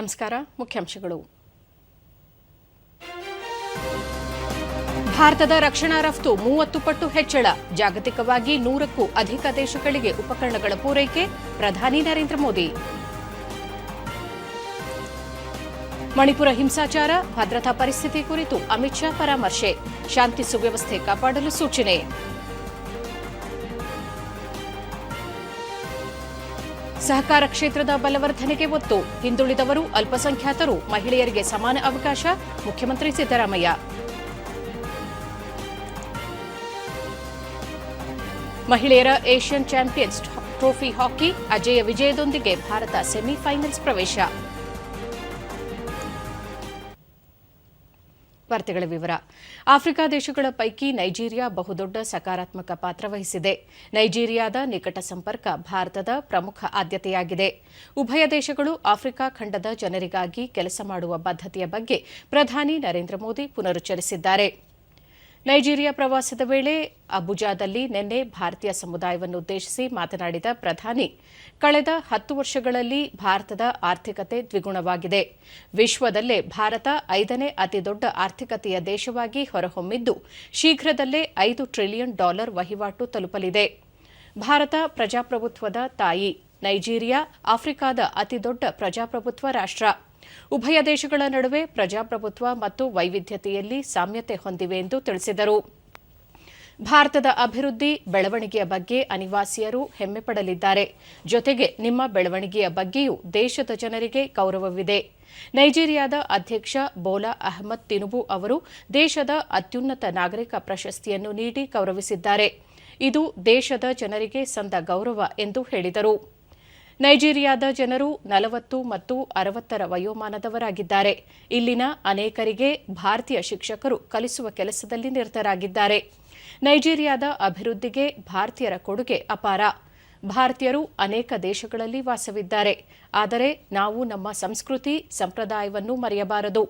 ನಮಸ್ಕಾರ. ಮುಖ್ಯಾಂಶಗಳು. ಭಾರತದ ರಕ್ಷಣಾ ರಫ್ತು 30 ಪಟ್ಟು ಹೆಚ್ಚಳ. ಜಾಗತಿಕವಾಗಿ 100ಕ್ಕೂ ಅಧಿಕ ದೇಶಗಳಿಗೆ ಉಪಕರಣಗಳ ಪೂರೈಕೆ. ಪ್ರಧಾನಿ ನರೇಂದ್ರ ಮೋದಿ. ಮಣಿಪುರ ಹಿಂಸಾಚಾರ, ಭದ್ರತಾ ಪರಿಸ್ಥಿತಿ ಕುರಿತು ಅಮಿತ್ ಶಾ ಪರಾಮರ್ಶೆ. ಶಾಂತಿ ಸುವ್ಯವಸ್ಥೆ ಕಾಪಾಡಲು ಸೂಚನೆ. ಸಹಕಾರ ಕ್ಷೇತ್ರದ ಬಲವರ್ಧನೆಗೆ ಒತ್ತು. ಹಿಂದುಳಿದವರು, ಅಲ್ಪಸಂಖ್ಯಾತರು, ಮಹಿಳೆಯರಿಗೆ ಸಮಾನ ಅವಕಾಶ. ಮುಖ್ಯಮಂತ್ರಿ ಸಿದ್ದರಾಮಯ್ಯ. ಮಹಿಳೆಯರ Asian champions trophy hockey ಅಜೇಯ ವಿಜಯದೊಂದಿಗೆ Bharat semifinals ಪ್ರವೇಶ. ವಾರ್ತೆಗಳ ವಿವರ. ಆಫ್ರಿಕಾ ದೇಶಗಳ ಪೈಕಿ ನೈಜೀರಿಯಾ ಬಹುದೊಡ್ಡ ಸಕಾರಾತ್ಮಕ ಪಾತ್ರ ವಹಿಸಿದೆ. ನೈಜೀರಿಯಾದ ನಿಕಟ ಸಂಪರ್ಕ ಭಾರತದ ಪ್ರಮುಖ ಆದ್ಯತೆಯಾಗಿದೆ. ಉಭಯ ದೇಶಗಳು ಆಫ್ರಿಕಾ ಖಂಡದ ಜನರಿಗಾಗಿ ಕೆಲಸ ಮಾಡುವ ಬದ್ಧತೆಯ ಬಗ್ಗೆ ಪ್ರಧಾನಿ ನರೇಂದ್ರ ಮೋದಿ ಪುನರುಚ್ಚರಿಸಿದ್ದಾರೆ. ನೈಜೀರಿಯಾ ಪ್ರವಾಸದ ವೇಳೆ ಅಬುಜಾದಲ್ಲಿ ನಿನ್ನೆ ಭಾರತೀಯ ಸಮುದಾಯವನ್ನುದ್ದೇಶಿಸಿ ಮಾತನಾಡಿದ ಪ್ರಧಾನಿ, ಕಳೆದ 10 ವರ್ಷಗಳಲ್ಲಿ ಭಾರತದ ಆರ್ಥಿಕತೆ ದ್ವಿಗುಣವಾಗಿದೆ. ವಿಶ್ವದಲ್ಲೇ ಭಾರತ 5ನೇ ಅತಿದೊಡ್ಡ ಆರ್ಥಿಕತೆಯ ದೇಶವಾಗಿ ಹೊರಹೊಮ್ಮಿದ್ದು, ಶೀಘ್ರದಲ್ಲೇ $5 ಟ್ರಿಲಿಯನ್ ವಹಿವಾಟು ತಲುಪಲಿದೆ. ಭಾರತ ಪ್ರಜಾಪ್ರಭುತ್ವದ ತಾಯಿ. ನೈಜೀರಿಯಾ ಆಫ್ರಿಕಾದ ಅತಿದೊಡ್ಡ ಪ್ರಜಾಪ್ರಭುತ್ವ ರಾಷ್ಟ್ರ. ಉಭಯ ದೇಶಗಳ ನಡುವೆ ಪ್ರಜಾಪ್ರಭುತ್ವ ಮತ್ತು ವೈವಿಧ್ಯತೆಯಲ್ಲಿ ಸಾಮ್ಯತೆ ಹೊಂದಿವೆ ಎಂದು ತಿಳಿಸಿದರು. ಭಾರತದ ಅಭಿವೃದ್ಧಿ, ಬೆಳವಣಿಗೆಯ ಬಗ್ಗೆ ಅನಿವಾಸಿಯರು ಹೆಮ್ಮೆ ಪಡಲಿದ್ದಾರೆ. ಜೊತೆಗೆ ನಿಮ್ಮ ಬೆಳವಣಿಗೆಯ ಬಗ್ಗೆಯೂ ದೇಶದ ಜನರಿಗೆ ಗೌರವವಿದೆ. ನೈಜೀರಿಯಾದ ಅಧ್ಯಕ್ಷ ಬೋಲಾ ಅಹ್ಮದ್ ತಿನುಬು ಅವರು ದೇಶದ ಅತ್ಯುನ್ನತ ನಾಗರಿಕ ಪ್ರಶಸ್ತಿಯನ್ನು ನೀಡಿ ಗೌರವಿಸಿದ್ದಾರೆ. ಇದು ದೇಶದ ಜನರಿಗೆ ಸಂದ ಗೌರವ ಎಂದು ಹೇಳಿದರು. ನೈಜೀರಿಯಾದ ಜನರು 40 ಮತ್ತು 60ರ ವಯೋಮಾನದವರಾಗಿದ್ದಾರೆ. ಇಲ್ಲಿನ ಅನೇಕರಿಗೆ ಭಾರತೀಯ ಶಿಕ್ಷಕರು ಕಲಿಸುವ ಕೆಲಸದಲ್ಲಿ ನಿರತರಾಗಿದ್ದಾರೆ. ನೈಜೀರಿಯಾದ ಅಭಿವೃದ್ಧಿಗೆ ಭಾರತೀಯರ ಕೊಡುಗೆ ಅಪಾರ. ಭಾರತೀಯರು ಅನೇಕ ದೇಶಗಳಲ್ಲಿ ವಾಸವಿದ್ದಾರೆ. ಆದರೆ ನಾವು ನಮ್ಮ ಸಂಸ್ಕೃತಿ, ಸಂಪ್ರದಾಯವನ್ನು ಮರೆಯಬಾರದು.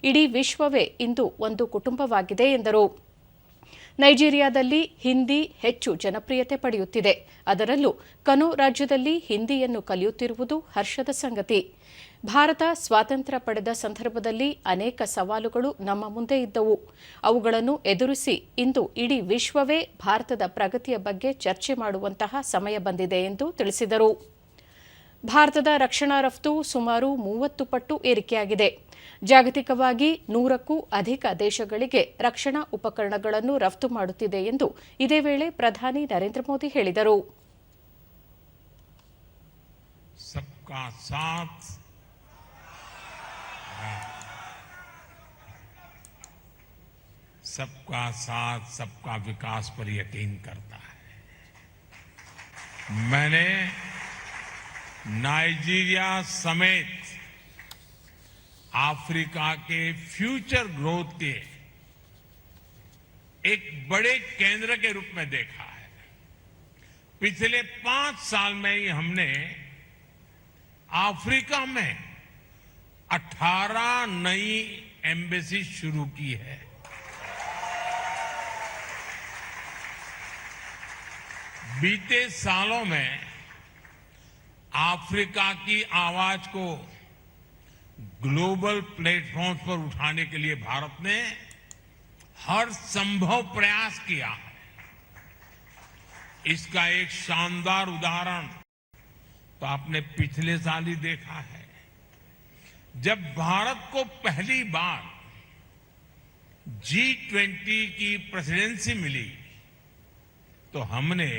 ಇಡೀ ವಿಶ್ವವೇ ಇಂದು ಒಂದು ಕುಟುಂಬವಾಗಿದೆ ಎಂದರು. ನೈಜೀರಿಯಾದಲ್ಲಿ ಹಿಂದಿ ಹೆಚ್ಚು ಜನಪ್ರಿಯತೆ ಪಡೆಯುತ್ತಿದೆ. ಅದರಲ್ಲೂ ಕನೋ ರಾಜ್ಯದಲ್ಲಿ ಹಿಂದಿಯನ್ನು ಕಲಿಯುತ್ತಿರುವುದು ಹರ್ಷದ ಸಂಗತಿ. ಭಾರತ ಸ್ವಾತಂತ್ರ್ಯ ಪಡೆದ ಸಂದರ್ಭದಲ್ಲಿ ಅನೇಕ ಸವಾಲುಗಳು ನಮ್ಮ ಮುಂದೆ ಇದ್ದವು. ಅವುಗಳನ್ನು ಎದುರಿಸಿ ಇಂದು ಇಡೀ ವಿಶ್ವವೇ ಭಾರತದ ಪ್ರಗತಿಯ ಬಗ್ಗೆ ಚರ್ಚೆ ಮಾಡುವಂತಹ ಸಮಯ ಬಂದಿದೆ ಎಂದು ತಿಳಿಸಿದರು. ಭಾರತದ ರಕ್ಷಣಾ ರಫ್ತು ಸುಮಾರು 30 ಪಟ್ಟು ಏರಿಕೆಯಾಗಿದೆ. ಜಾಗತಿಕವಾಗಿ 100ಕ್ಕೂ ಅಧಿಕ ದೇಶಗಳಿಗೆ ರಕ್ಷಣಾ ಉಪಕರಣಗಳನ್ನು ರಫ್ತು ಮಾಡುತ್ತಿದೆ ಎಂದು ಇದೇ ವೇಳೆ ಪ್ರಧಾನಿ ನರೇಂದ್ರ ಮೋದಿ ಹೇಳಿದರು. सबका साथ सबका विकास पर यकीन करता है. मैंने नाइजीरिया समेत अफ्रीका के फ्यूचर ग्रोथ के एक बड़े केंद्र के रूप में देखा है. पिछले 5 साल में ही हमने अफ्रीका में 18 नई एम्बेसी शुरू की है. बीते सालों में अफ्रीका की आवाज को ग्लोबल प्लेटफॉर्म पर उठाने के लिए भारत ने हर संभव प्रयास किया है. इसका एक शानदार उदाहरण तो आपने पिछले साल ही देखा है, जब भारत को पहली बार G20 की प्रेसिडेंसी मिली तो हमने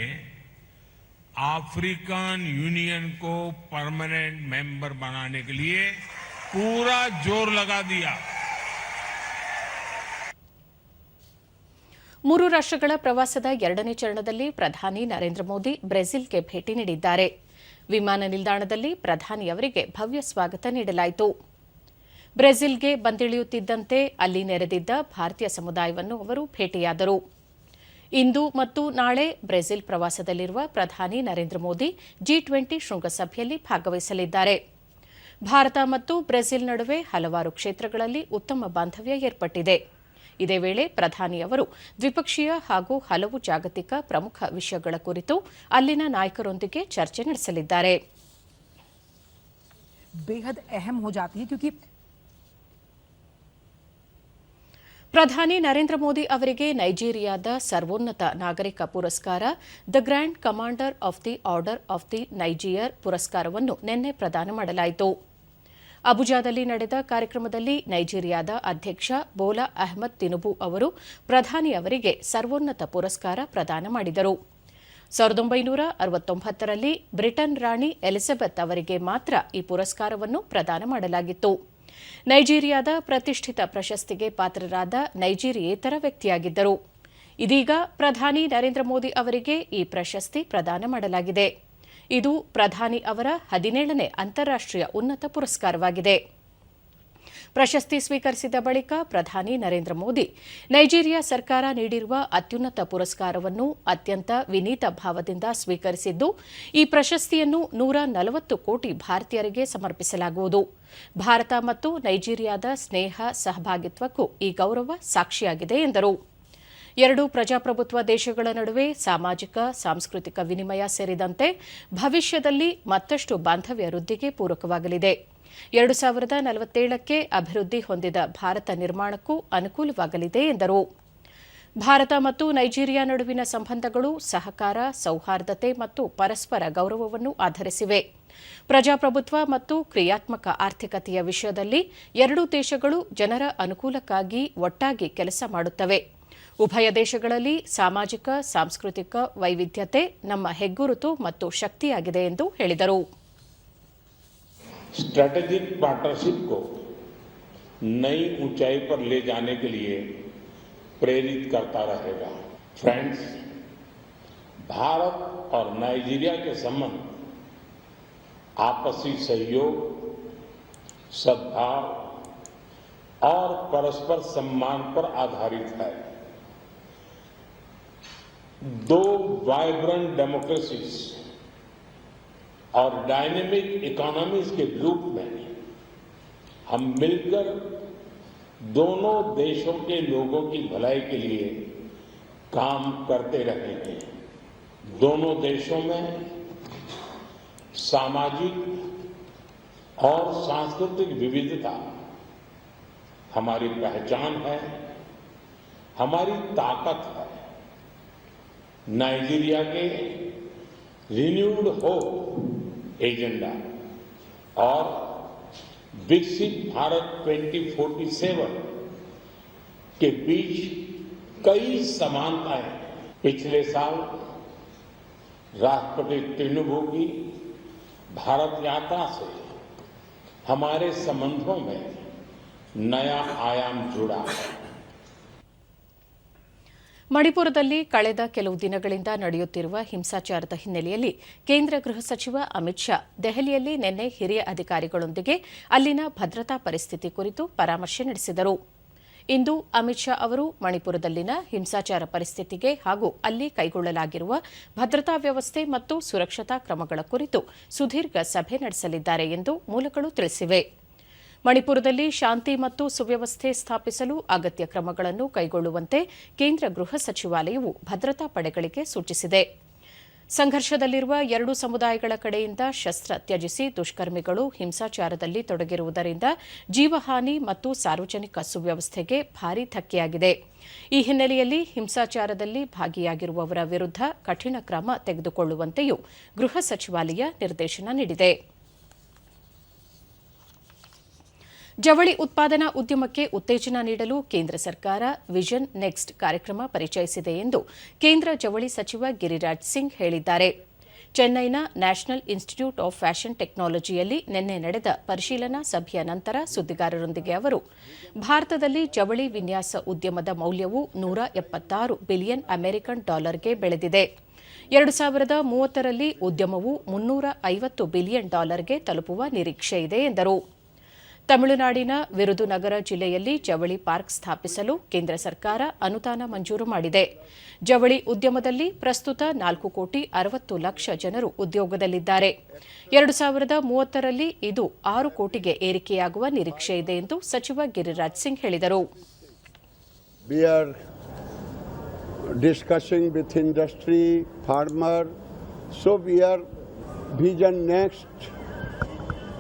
अफ्रीकन यूनियन को परमानेंट मेंबर बनाने के लिए पूरा जोर लगा दिया. 3 ರಾಷ್ಟ್ರಗಳ ಪ್ರವಾಸದ 2ನೇ ಚರಣದಲ್ಲಿ ಪ್ರಧಾನಿ ನರೇಂದ್ರ ಮೋದಿ ಬ್ರೆಜಿಲ್ಗೆ ಭೇಟಿ ನೀಡಿದ್ದಾರೆ. ವಿಮಾನ ನಿಲ್ದಾಣದಲ್ಲಿ ಪ್ರಧಾನಿಯವರಿಗೆ ಭವ್ಯ ಸ್ವಾಗತ ನೀಡಲಾಯಿತು. ಬ್ರೆಜಿಲ್ಗೆ ಬಂದಿಳಿಯುತ್ತಿದ್ದಂತೆ ಅಲ್ಲಿ ನೆರೆದಿದ್ದ ಭಾರತೀಯ ಸಮುದಾಯವನ್ನು ಅವರು ಭೇಟಿಯಾದರು. ಇಂದು ಮತ್ತು ನಾಳೆ ಬ್ರೆಜಿಲ್ ಪ್ರವಾಸದಲ್ಲಿರುವ ಪ್ರಧಾನಿ ನರೇಂದ್ರ ಮೋದಿ G20 ಶೃಂಗಸಭೆಯಲ್ಲಿ ಭಾಗವಹಿಸಲಿದ್ದಾರೆ. ಭಾರತ ಮತ್ತು ಬ್ರೆಜಿಲ್ ನಡುವೆ ಹಲವಾರು ಕ್ಷೇತ್ರಗಳಲ್ಲಿ ಉತ್ತಮ ಬಾಂಧವ್ಯ ಏರ್ಪಟ್ಟಿದೆ. ಇದೇ ವೇಳೆ ಪ್ರಧಾನಿ ಅವರು ದ್ವಿಪಕ್ಷೀಯ ಹಾಗೂ ಹಲವು ಜಾಗತಿಕ ಪ್ರಮುಖ ವಿಷಯಗಳ ಕುರಿತು ಅಲ್ಲಿನ ನಾಯಕರೊಂದಿಗೆ ಚರ್ಚೆ ನಡೆಸಲಿದ್ದಾರೆ. बेहद अहम हो जाती है, क्योंकि ಪ್ರಧಾನಿ ನರೇಂದ್ರ ಮೋದಿ ಅವರಿಗೆ ನೈಜೀರಿಯಾದ ಸರ್ವೋನ್ನತ ನಾಗರಿಕ ಪುರಸ್ಕಾರ the grand commander of the order of the Niger ಪುರಸ್ಕಾರವನ್ನು ನಿನ್ನೆ ಪ್ರದಾನ ಮಾಡಲಾಯಿತು. ಅಬುಜಾದಲ್ಲಿ ನಡೆದ ಕಾರ್ಯಕ್ರಮದಲ್ಲಿ ನೈಜೀರಿಯಾದ ಅಧ್ಯಕ್ಷ ಬೋಲಾ ಅಹ್ಮದ್ ತಿನುಬು ಅವರು ಪ್ರಧಾನಿ ಅವರಿಗೆ ಸರ್ವೋನ್ನತ ಪುರಸ್ಕಾರ ಪ್ರದಾನ ಮಾಡಿದರು. 1969ರಲ್ಲಿ ಬ್ರಿಟನ್ ರಾಣಿ ಎಲಿಜಬೆತ್ ಅವರಿಗೆ ಮಾತ್ರ ಈ ಪುರಸ್ಕಾರವನ್ನು ಪ್ರದಾನ ಮಾಡಲಾಗಿತ್ತು. ನೈಜೀರಿಯಾದ ಪ್ರತಿಷ್ಠಿತ ಪ್ರಶಸ್ತಿಗೆ ಪಾತ್ರರಾದ ನೈಜೀರಿಯೇತರ ವ್ಯಕ್ತಿಯಾಗಿದ್ದರು. ಇದೀಗ ಪ್ರಧಾನಿ ನರೇಂದ್ರ ಮೋದಿ ಅವರಿಗೆ ಈ ಪ್ರಶಸ್ತಿ ಪ್ರದಾನ ಮಾಡಲಾಗಿದೆ. ಇದು ಪ್ರಧಾನಿ ಅವರ 17ನೇ ಅಂತಾರಾಷ್ಟೀಯ ಉನ್ನತ ಪುರಸ್ಕಾರವಾಗಿದೆ. ಪ್ರಶಸ್ತಿ ಸ್ವೀಕರಿಸಿದ ಬಳಿಕ ಪ್ರಧಾನಿ ನರೇಂದ್ರ ಮೋದಿ ನೈಜೀರಿಯಾ ಸರ್ಕಾರ ನೀಡಿರುವ ಅತ್ಯುನ್ನತ ಪುರಸ್ಕಾರವನ್ನು ಅತ್ಯಂತ ವಿನೀತ ಭಾವದಿಂದ ಸ್ವೀಕರಿಸಿದ್ದು, ಈ ಪ್ರಶಸ್ತಿಯನ್ನು 140 ಕೋಟಿ ಭಾರತೀಯರಿಗೆ ಸಮರ್ಪಿಸಲಾಗುವುದು. ಭಾರತ ಮತ್ತು ನೈಜೀರಿಯಾದ ಸ್ನೇಹ ಸಹಭಾಗಿತ್ವಕ್ಕೂ ಈ ಗೌರವ ಸಾಕ್ಷಿಯಾಗಿದೆ ಎಂದರು. ಎರಡು ಪ್ರಜಾಪ್ರಭುತ್ವ ದೇಶಗಳ ನಡುವೆ ಸಾಮಾಜಿಕ ಸಾಂಸ್ಕೃತಿಕ ವಿನಿಮಯ ಸೇರಿದಂತೆ ಭವಿಷ್ಯದಲ್ಲಿ ಮತ್ತಷ್ಟು ಬಾಂಧವ್ಯ ವೃದ್ಧಿಗೆ ಪೂರಕವಾಗಲಿದೆ. 2047ಕ್ಕೆ ಅಭಿವೃದ್ಧಿ ಹೊಂದಿದ ಭಾರತ ನಿರ್ಮಾಣಕ್ಕೂ ಅನುಕೂಲವಾಗಲಿದೆ ಎಂದರು. ಭಾರತ ಮತ್ತು ನೈಜೀರಿಯಾ ನಡುವಿನ ಸಂಬಂಧಗಳು ಸಹಕಾರ, ಸೌಹಾರ್ದತೆ ಮತ್ತು ಪರಸ್ಪರ ಗೌರವವನ್ನು ಆಧರಿಸಿವೆ. ಪ್ರಜಾಪ್ರಭುತ್ವ ಮತ್ತು ಕ್ರಿಯಾತ್ಮಕ ಆರ್ಥಿಕತೆಯ ವಿಷಯದಲ್ಲಿ ಎರಡೂ ದೇಶಗಳು ಜನರ ಅನುಕೂಲಕ್ಕಾಗಿ ಒಟ್ಟಾಗಿ ಕೆಲಸ ಮಾಡುತ್ತವೆ. ಉಭಯ ದೇಶಗಳಲ್ಲಿ ಸಾಮಾಜಿಕ ಸಾಂಸ್ಕೃತಿಕ ವೈವಿಧ್ಯತೆ ನಮ್ಮ ಹೆಗ್ಗುರುತು ಮತ್ತು ಶಕ್ತಿಯಾಗಿದೆ ಎಂದು ಹೇಳಿದರು. स्ट्रैटेजिक पार्टनरशिप को नई ऊंचाई पर ले जाने के लिए प्रेरित करता रहेगा. फ्रेंड्स, भारत और नाइजीरिया के संबंध आपसी सहयोग, सद्भाव और परस्पर सम्मान पर आधारित है. दो वाइब्रेंट डेमोक्रेसीज और डायनेमिक इकोनॉमीज के रूप में हम मिलकर दोनों देशों के लोगों की भलाई के लिए काम करते रहे हैं. दोनों देशों में सामाजिक और सांस्कृतिक विविधता हमारी पहचान है, हमारी ताकत है. नाइजीरिया के रिन्यूड होप एजेंडा और विकसित भारत 2047 के बीच कई समानताएं. पिछले साल राष्ट्रपति तिनुबू की भारत यात्रा से हमारे संबंधों में नया आयाम जुड़ा है. ಮಣಿಪುರದಲ್ಲಿ ಕಳೆದ ಕೆಲವು ದಿನಗಳಿಂದ ನಡೆಯುತ್ತಿರುವ ಹಿಂಸಾಚಾರದ ಹಿನ್ನೆಲೆಯಲ್ಲಿ ಕೇಂದ್ರ ಗೃಹ ಸಚಿವ ಅಮಿತ್ ಶಾ ದೆಹಲಿಯಲ್ಲಿ ನಿನ್ನೆ ಹಿರಿಯ ಅಧಿಕಾರಿಗಳೊಂದಿಗೆ ಅಲ್ಲಿನ ಭದ್ರತಾ ಪರಿಸ್ಥಿತಿ ಕುರಿತು ಪರಾಮರ್ಶೆ ನಡೆಸಿದರು. ಇಂದು ಅಮಿತ್ ಶಾ ಅವರು ಮಣಿಪುರದಲ್ಲಿನ ಹಿಂಸಾಚಾರ ಪರಿಸ್ಥಿತಿಗೆ ಹಾಗೂ ಅಲ್ಲಿ ಕೈಗೊಳ್ಳಲಾಗಿರುವ ಭದ್ರತಾ ವ್ಯವಸ್ಥೆ ಮತ್ತು ಸುರಕ್ಷತಾ ಕ್ರಮಗಳ ಕುರಿತು ಸುದೀರ್ಘ ಸಭೆ ನಡೆಸಲಿದ್ದಾರೆ ಎಂದು ಮೂಲಗಳು ತಿಳಿಸಿವೆ. ಮಣಿಪುರದಲ್ಲಿ ಶಾಂತಿ ಮತ್ತು ಸುವ್ಯವಸ್ಥೆ ಸ್ಥಾಪಿಸಲು ಅಗತ್ಯ ಕ್ರಮಗಳನ್ನು ಕೈಗೊಳ್ಳುವಂತೆ ಕೇಂದ್ರ ಗೃಹ ಸಚಿವಾಲಯವು ಭದ್ರತಾ ಪಡೆಗಳಿಗೆ ಸೂಚಿಸಿದೆ. ಸಂಘರ್ಷದಲ್ಲಿರುವ ಎರಡು ಸಮುದಾಯಗಳ ಕಡೆಯಿಂದ ಶಸ್ತ್ರ ತ್ಯಜಿಸಿ ದುಷ್ಕರ್ಮಿಗಳು ಹಿಂಸಾಚಾರದಲ್ಲಿ ತೊಡಗಿರುವುದರಿಂದ ಜೀವಹಾನಿ ಮತ್ತು ಸಾರ್ವಜನಿಕ ಸುವ್ಯವಸ್ಥೆಗೆ ಭಾರೀ ಧಕ್ಕೆಯಾಗಿದೆ. ಈ ಹಿನ್ನೆಲೆಯಲ್ಲಿ ಹಿಂಸಾಚಾರದಲ್ಲಿ ಭಾಗಿಯಾಗಿರುವವರ ವಿರುದ್ಧ ಕಠಿಣ ಕ್ರಮ ತೆಗೆದುಕೊಳ್ಳುವಂತೆಯೂ ಗೃಹ ಸಚಿವಾಲಯ ನಿರ್ದೇಶನ ನೀಡಿದೆ. ಜವಳಿ ಉತ್ಪಾದನಾ ಉದ್ಯಮಕ್ಕೆ ಉತ್ತೇಜನ ನೀಡಲು ಕೇಂದ್ರ ಸರ್ಕಾರ ವಿಷನ್ ನೆಕ್ಸ್ಟ್ ಕಾರ್ಯಕ್ರಮ ಪರಿಚಯಿಸಿದೆ ಎಂದು ಕೇಂದ್ರ ಜವಳಿ ಸಚಿವ ಗಿರಿರಾಜ್ ಸಿಂಗ್ ಹೇಳಿದ್ದಾರೆ. ಚೆನ್ನೈನ ನ್ಯಾಷನಲ್ ಇನ್ಸ್ಟಿಟ್ಯೂಟ್ ಆಫ್ ಫ್ಯಾಷನ್ ಟೆಕ್ನಾಲಜಿಯಲ್ಲಿ ನಿನ್ನೆ ನಡೆದ ಪರಿಶೀಲನಾ ಸಭೆಯ ನಂತರ ಸುದ್ದಿಗಾರರೊಂದಿಗೆ ಅವರು, ಭಾರತದಲ್ಲಿ ಜವಳಿ ವಿನ್ಯಾಸ ಉದ್ಯಮದ ಮೌಲ್ಯವು $176 ಬಿಲಿಯನ್ ಅಮೆರಿಕನ್ ಡಾಲರ್ಗೆ ಬೆಳೆದಿದೆ. 2030ರಲ್ಲಿ ಉದ್ಯಮವು $350 ಬಿಲಿಯನ್ ಡಾಲರ್ಗೆ ತಲುಪುವ ನಿರೀಕ್ಷೆಯಿದೆ ಎಂದರು. ತಮಿಳುನಾಡಿನ ವಿರುದುನಗರ ಜಿಲ್ಲೆಯಲ್ಲಿ ಜವಳಿ ಪಾರ್ಕ್ ಸ್ಥಾಪಿಸಲು ಕೇಂದ್ರ ಸರ್ಕಾರ ಅನುದಾನ ಮಂಜೂರು ಮಾಡಿದೆ. ಜವಳಿ ಉದ್ಯಮದಲ್ಲಿ ಪ್ರಸ್ತುತ 4,60,00,000 ಜನರು ಉದ್ಯೋಗದಲ್ಲಿದ್ದಾರೆ. 2030ರಲ್ಲಿ ಇದು 6 ಕೋಟಿಗೆ ಏರಿಕೆಯಾಗುವ ನಿರೀಕ್ಷೆಯಿದೆ ಎಂದು ಸಚಿವ ಗಿರಿರಾಜ್ ಸಿಂಗ್ ಹೇಳಿದರು. We are discussing with industry, farmer, so we are Vision Next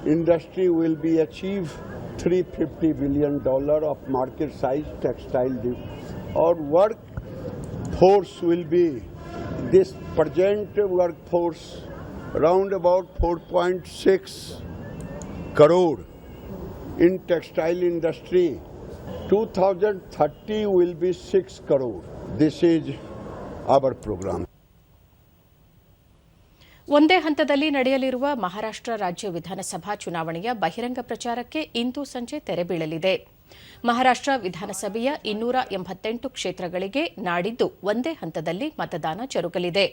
industry will be achieve $350 billion of market size textile. Our workforce will be this present workforce around about 4.6 crore in textile industry. 2030 will be 6 crore. This is our program. ಒಂದೇ ಹಂತದಲ್ಲಿ ನಡೆಯಲಿರುವ ಮಹಾರಾಷ್ಟ್ರ ರಾಜ್ಯ ವಿಧಾನಸಭಾ ಚುನಾವಣೆಯ ಬಹಿರಂಗ ಪ್ರಚಾರಕ್ಕೆ ಇಂದು ಸಂಜೆ ತೆರೆ ಬೀಳಲಿದೆ. ಮಹಾರಾಷ್ಟ್ರ ವಿಧಾನಸಭೆಯ 288 ಕ್ಷೇತ್ರಗಳಿಗೆ ನಾಡಿದ್ದು ಒಂದೇ ಹಂತದಲ್ಲಿ ಮತದಾನ ಜರುಗಲಿದೆ.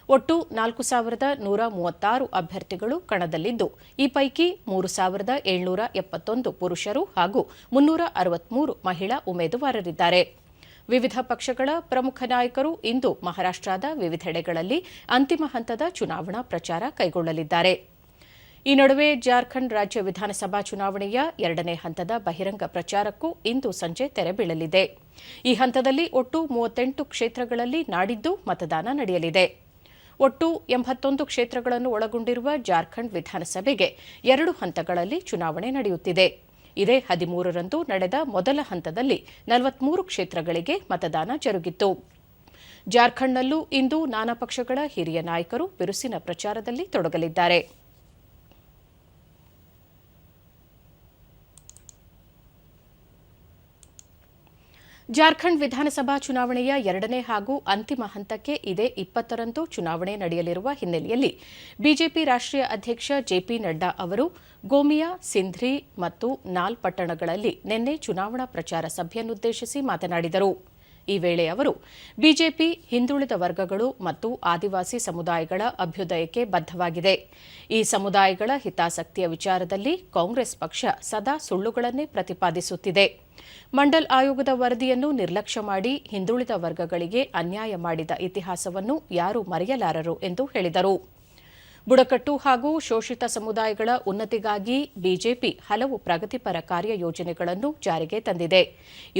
ಒಟ್ಟು 4136 ಅಭ್ಯರ್ಥಿಗಳು ಕಣದಲ್ಲಿದ್ದು, ಈ ಪೈಕಿ 3771 ಪುರುಷರು ಹಾಗೂ 363 ಮಹಿಳಾ ಉಮೇದುವಾರರಿದ್ದಾರೆ. ವಿವಿಧ ಪಕ್ಷಗಳ ಪ್ರಮುಖ ನಾಯಕರು ಇಂದು ಮಹಾರಾಷ್ಟ್ರದ ವಿವಿಧೆಡೆಗಳಲ್ಲಿ ಅಂತಿಮ ಹಂತದ ಚುನಾವಣಾ ಪ್ರಚಾರ ಕೈಗೊಳ್ಳಲಿದ್ದಾರೆ. ಈ ನಡುವೆ ಜಾರ್ಖಂಡ್ ರಾಜ್ಯ ವಿಧಾನಸಭಾ ಚುನಾವಣೆಯ 2ನೇ ಹಂತದ ಬಹಿರಂಗ ಪ್ರಚಾರಕ್ಕೂ ಇಂದು ಸಂಜೆ ತೆರೆ ಬೀಳಲಿದೆ. ಈ ಹಂತದಲ್ಲಿ ಒಟ್ಟು 38 ಕ್ಷೇತ್ರಗಳಲ್ಲಿ ನಾಡಿದ್ದು ಮತದಾನ ನಡೆಯಲಿದೆ. ಒಟ್ಟು 81 ಕ್ಷೇತ್ರಗಳನ್ನು ಒಳಗೊಂಡಿರುವ ಜಾರ್ಖಂಡ್ ವಿಧಾನಸಭೆಗೆ 2 ಹಂತಗಳಲ್ಲಿ ಚುನಾವಣೆ ನಡೆಯುತ್ತಿದೆ. ಇದೇ 13ರಂದು ನಡೆದ ಮೊದಲ ಹಂತದಲ್ಲಿ 43 ಕ್ಷೇತ್ರಗಳಿಗೆ ಮತದಾನ ಜರುಗಿತ್ತು. ಜಾರ್ಖಂಡ್ನಲ್ಲೂ ಇಂದು ನಾನಾ ಪಕ್ಷಗಳ ಹಿರಿಯ ನಾಯಕರು ಬಿರುಸಿನ ಪ್ರಚಾರದಲ್ಲಿ ತೊಡಗಲಿದ್ದಾರೆ. ಜಾರ್ಖಂಡ್ ವಿಧಾನಸಭಾ ಚುನಾವಣೆಯ 2ನೇ ಹಾಗೂ ಅಂತಿಮ ಹಂತಕ್ಕೆ ಇದೇ 20ರಂದು ಚುನಾವಣೆ ನಡೆಯಲಿರುವ ಹಿನ್ನೆಲೆಯಲ್ಲಿ ಬಿಜೆಪಿ ರಾಷ್ಟ್ರೀಯ ಅಧ್ಯಕ್ಷ ಜೆಪಿ ನಡ್ಡಾ ಅವರು ಗೋಮಿಯಾ, ಸಿಂಧ್ರಿ ಮತ್ತು ನಾಲ್ ಪಟ್ಟಣಗಳಲ್ಲಿ ನಿನ್ನೆ ಚುನಾವಣಾ ಪ್ರಚಾರ ಸಭೆಯನ್ನುದ್ದೇಶಿಸಿ ಮಾತನಾಡಿದರು. ಈ ವೇಳೆ ಅವರು ಬಿಜೆಪಿ ಹಿಂದುಳಿದ ವರ್ಗಗಳು ಮತ್ತು ಆದಿವಾಸಿ ಸಮುದಾಯಗಳ ಅಭ್ಯುದಯಕ್ಕೆ ಬದ್ಧವಾಗಿದೆ. ಈ ಸಮುದಾಯಗಳ ಹಿತಾಸಕ್ತಿಯ ವಿಚಾರದಲ್ಲಿ ಕಾಂಗ್ರೆಸ್ ಪಕ್ಷ ಸದಾ ಸುಳ್ಳುಗಳನ್ನೇ ಪ್ರತಿಪಾದಿಸುತ್ತಿದೆ. ಮಂಡಲ್ ಆಯೋಗದ ವರದಿಯನ್ನು ನಿರ್ಲಕ್ಷ್ಯ ಮಾಡಿ ಹಿಂದುಳಿದ ವರ್ಗಗಳಿಗೆ ಅನ್ಯಾಯ ಮಾಡಿದ ಇತಿಹಾಸವನ್ನು ಯಾರೂ ಮರೆಯಲಾರರು ಎಂದು ಹೇಳಿದರು. ಬುಡಕಟ್ಟು ಹಾಗೂ ಶೋಷಿತ ಸಮುದಾಯಗಳ ಉನ್ನತಿಗಾಗಿ ಬಿಜೆಪಿ ಹಲವು ಪ್ರಗತಿಪರ ಕಾರ್ಯಯೋಜನೆಗಳನ್ನು ಜಾರಿಗೆ ತಂದಿದೆ.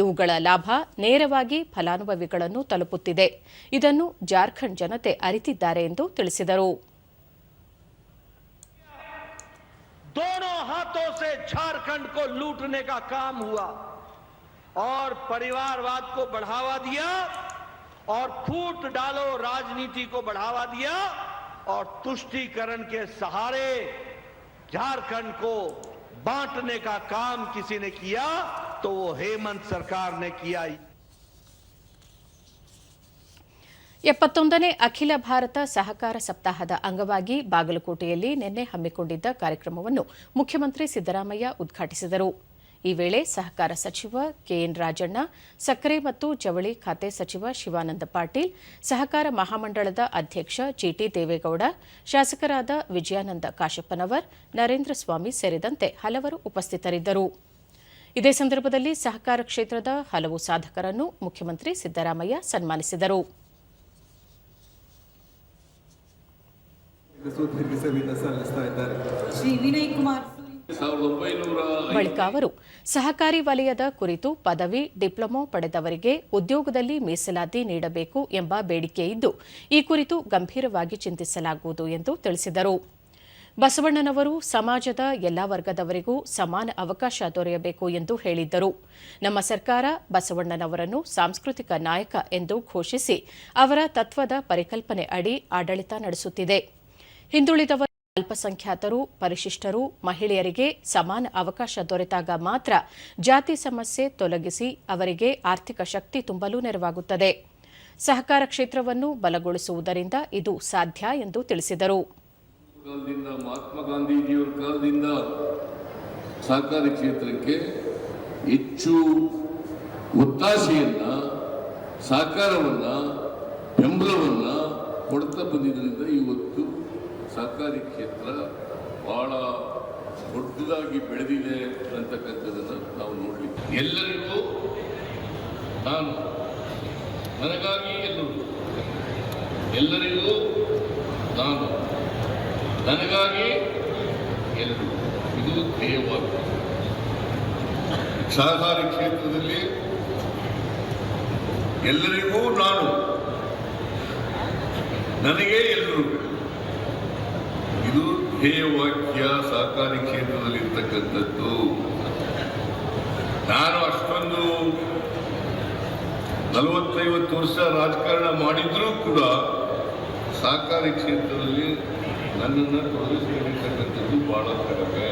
ಇವುಗಳ ಲಾಭ ನೇರವಾಗಿ ಫಲಾನುಭವಿಗಳನ್ನು ತಲುಪುತ್ತಿದೆ. ಇದನ್ನು ಜಾರ್ಖಂಡ್ ಜನತೆ ಅರಿತಿದ್ದಾರೆ ಎಂದು ತಿಳಿಸಿದರು. दोनों हाथों से झारखंड को लूटने का काम हुआ और परिवारवाद को बढ़ावा दिया और फूट डालो राजनीति को बढ़ावा दिया और तुष्टीकरण के सहारे झारखंड को बांटने का काम किसी ने किया तो वो हेमंत सरकार ने किया. 71ನೇ ಅಖಿಲ ಭಾರತ ಸಹಕಾರ ಸಪ್ತಾಹದ ಅಂಗವಾಗಿ ಬಾಗಲಕೋಟೆಯಲ್ಲಿ ನಿನ್ನೆ ಹಮ್ಮಿಕೊಂಡಿದ್ದ ಕಾರ್ಯಕ್ರಮವನ್ನು ಮುಖ್ಯಮಂತ್ರಿ ಸಿದ್ದರಾಮಯ್ಯ ಉದ್ಘಾಟಿಸಿದರು. ಈ ವೇಳೆ ಸಹಕಾರ ಸಚಿವ ಕೆಎನ್ ರಾಜಣ್ಣ, ಸಕ್ಕರೆ ಮತ್ತು ಜವಳಿ ಖಾತೆ ಸಚಿವ ಶಿವಾನಂದ ಪಾಟೀಲ್, ಸಹಕಾರ ಮಹಾಮಂಡಳದ ಅಧ್ಯಕ್ಷ ಜಿಟಿ ದೇವೇಗೌಡ, ಶಾಸಕರಾದ ವಿಜಯಾನಂದ ಕಾಶಪ್ಪನವರ್, ನರೇಂದ್ರ ಸ್ವಾಮಿ ಸೇರಿದಂತೆ ಹಲವರು ಉಪಸ್ಥಿತರಿದ್ದರು. ಇದೇ ಸಂದರ್ಭದಲ್ಲಿ ಸಹಕಾರ ಕ್ಷೇತ್ರದ ಹಲವು ಸಾಧಕರನ್ನು ಮುಖ್ಯಮಂತ್ರಿ ಸಿದ್ದರಾಮಯ್ಯ ಸನ್ಮಾನಿಸಿದರು. ಬಳಿಕ ಅವರು ಸಹಕಾರಿ ವಲಯದ ಕುರಿತು ಪದವಿ, ಡಿಪ್ಲೊಮೊ ಪಡೆದವರಿಗೆ ಉದ್ಯೋಗದಲ್ಲಿ ಮೀಸಲಾತಿ ನೀಡಬೇಕು ಎಂಬ ಬೇಡಿಕೆ ಇದ್ದು, ಈ ಕುರಿತು ಗಂಭೀರವಾಗಿ ಚಿಂತಿಸಲಾಗುವುದು ಎಂದು ತಿಳಿಸಿದರು. ಬಸವಣ್ಣನವರು ಸಮಾಜದ ಎಲ್ಲಾ ವರ್ಗದವರಿಗೂ ಸಮಾನ ಅವಕಾಶ ದೊರೆಯಬೇಕು ಎಂದು ಹೇಳಿದ್ದರು. ನಮ್ಮ ಸರ್ಕಾರ ಬಸವಣ್ಣನವರನ್ನು ಸಾಂಸ್ಕೃತಿಕ ನಾಯಕ ಎಂದು ಘೋಷಿಸಿ ಅವರ ತತ್ವದ ಪರಿಕಲ್ಪನೆ ಅಡಿ ಆಡಳಿತ ನಡೆಸುತ್ತಿದೆ. ಹಿಂದುಳಿದವರು, ಅಲ್ಪಸಂಖ್ಯಾತರು, ಪರಿಶಿಷ್ಟರು, ಮಹಿಳೆಯರಿಗೆ ಸಮಾನ ಅವಕಾಶ ದೊರೆತಾಗ ಮಾತ್ರ ಜಾತಿ ಸಮಸ್ಯೆ ತೊಲಗಿಸಿ ಅವರಿಗೆ ಆರ್ಥಿಕ ಶಕ್ತಿ ತುಂಬಲು ನೆರವಾಗುತ್ತದೆ. ಸಹಕಾರ ಕ್ಷೇತ್ರವನ್ನು ಬಲಗೊಳಿಸುವುದರಿಂದ ಇದು ಸಾಧ್ಯ ಎಂದು ತಿಳಿಸಿದರು. ಮಹಾತ್ಮ ಗಾಂಧೀಜಿಯವರ ಕಾಲದಿಂದ ಸಹಕಾರಿ ಕ್ಷೇತ್ರಕ್ಕೆ ಹೆಚ್ಚು ಒತ್ತಾಸೆಯನ್ನ, ಸಹಕಾರವನ್ನ, ಬೆಂಬಲವನ್ನ ಕೊಡ್ತಾ ಬಂದಿದ್ದರಿಂದ ಇವತ್ತು ಸಹಕಾರಿ ಕ್ಷೇತ್ರ ಬಹಳ ದೊಡ್ಡದಾಗಿ ಬೆಳೆದಿದೆ ಅಂತಕ್ಕಂಥದ್ದನ್ನು ನಾವು ನೋಡಲಿಕ್ಕೆ. ಎಲ್ಲರಿಗೂ ನಾನು, ನನಗಾಗಿ ಎಲ್ಲರೂ, ಎಲ್ಲರಿಗೂ ನಾನು, ನನಗಾಗಿ ಎಲ್ಲರೂ, ಇದು ಧ್ಯೇಯವಾಗಿದೆ. ಸಹಕಾರಿ ಕ್ಷೇತ್ರದಲ್ಲಿ ಎಲ್ಲರಿಗೂ ನಾನು, ನನಗೆ ಎಲ್ಲರೂ, ಇದು ಧ್ಯೇಯವಾಕ್ಯ ಸಹಕಾರಿ ಕ್ಷೇತ್ರದಲ್ಲಿರ್ತಕ್ಕಂಥದ್ದು. ನಾನು ಅಷ್ಟೊಂದು 40-50 ವರ್ಷ ರಾಜಕಾರಣ ಮಾಡಿದ್ರೂ ಕೂಡ ಸಹಕಾರಿ ಕ್ಷೇತ್ರದಲ್ಲಿ ನನ್ನನ್ನು ತೊಡಗಿಸಿಕೊಂಡಿರ್ತಕ್ಕಂಥದ್ದು ಬಹಳ ಕಡಿಮೆ.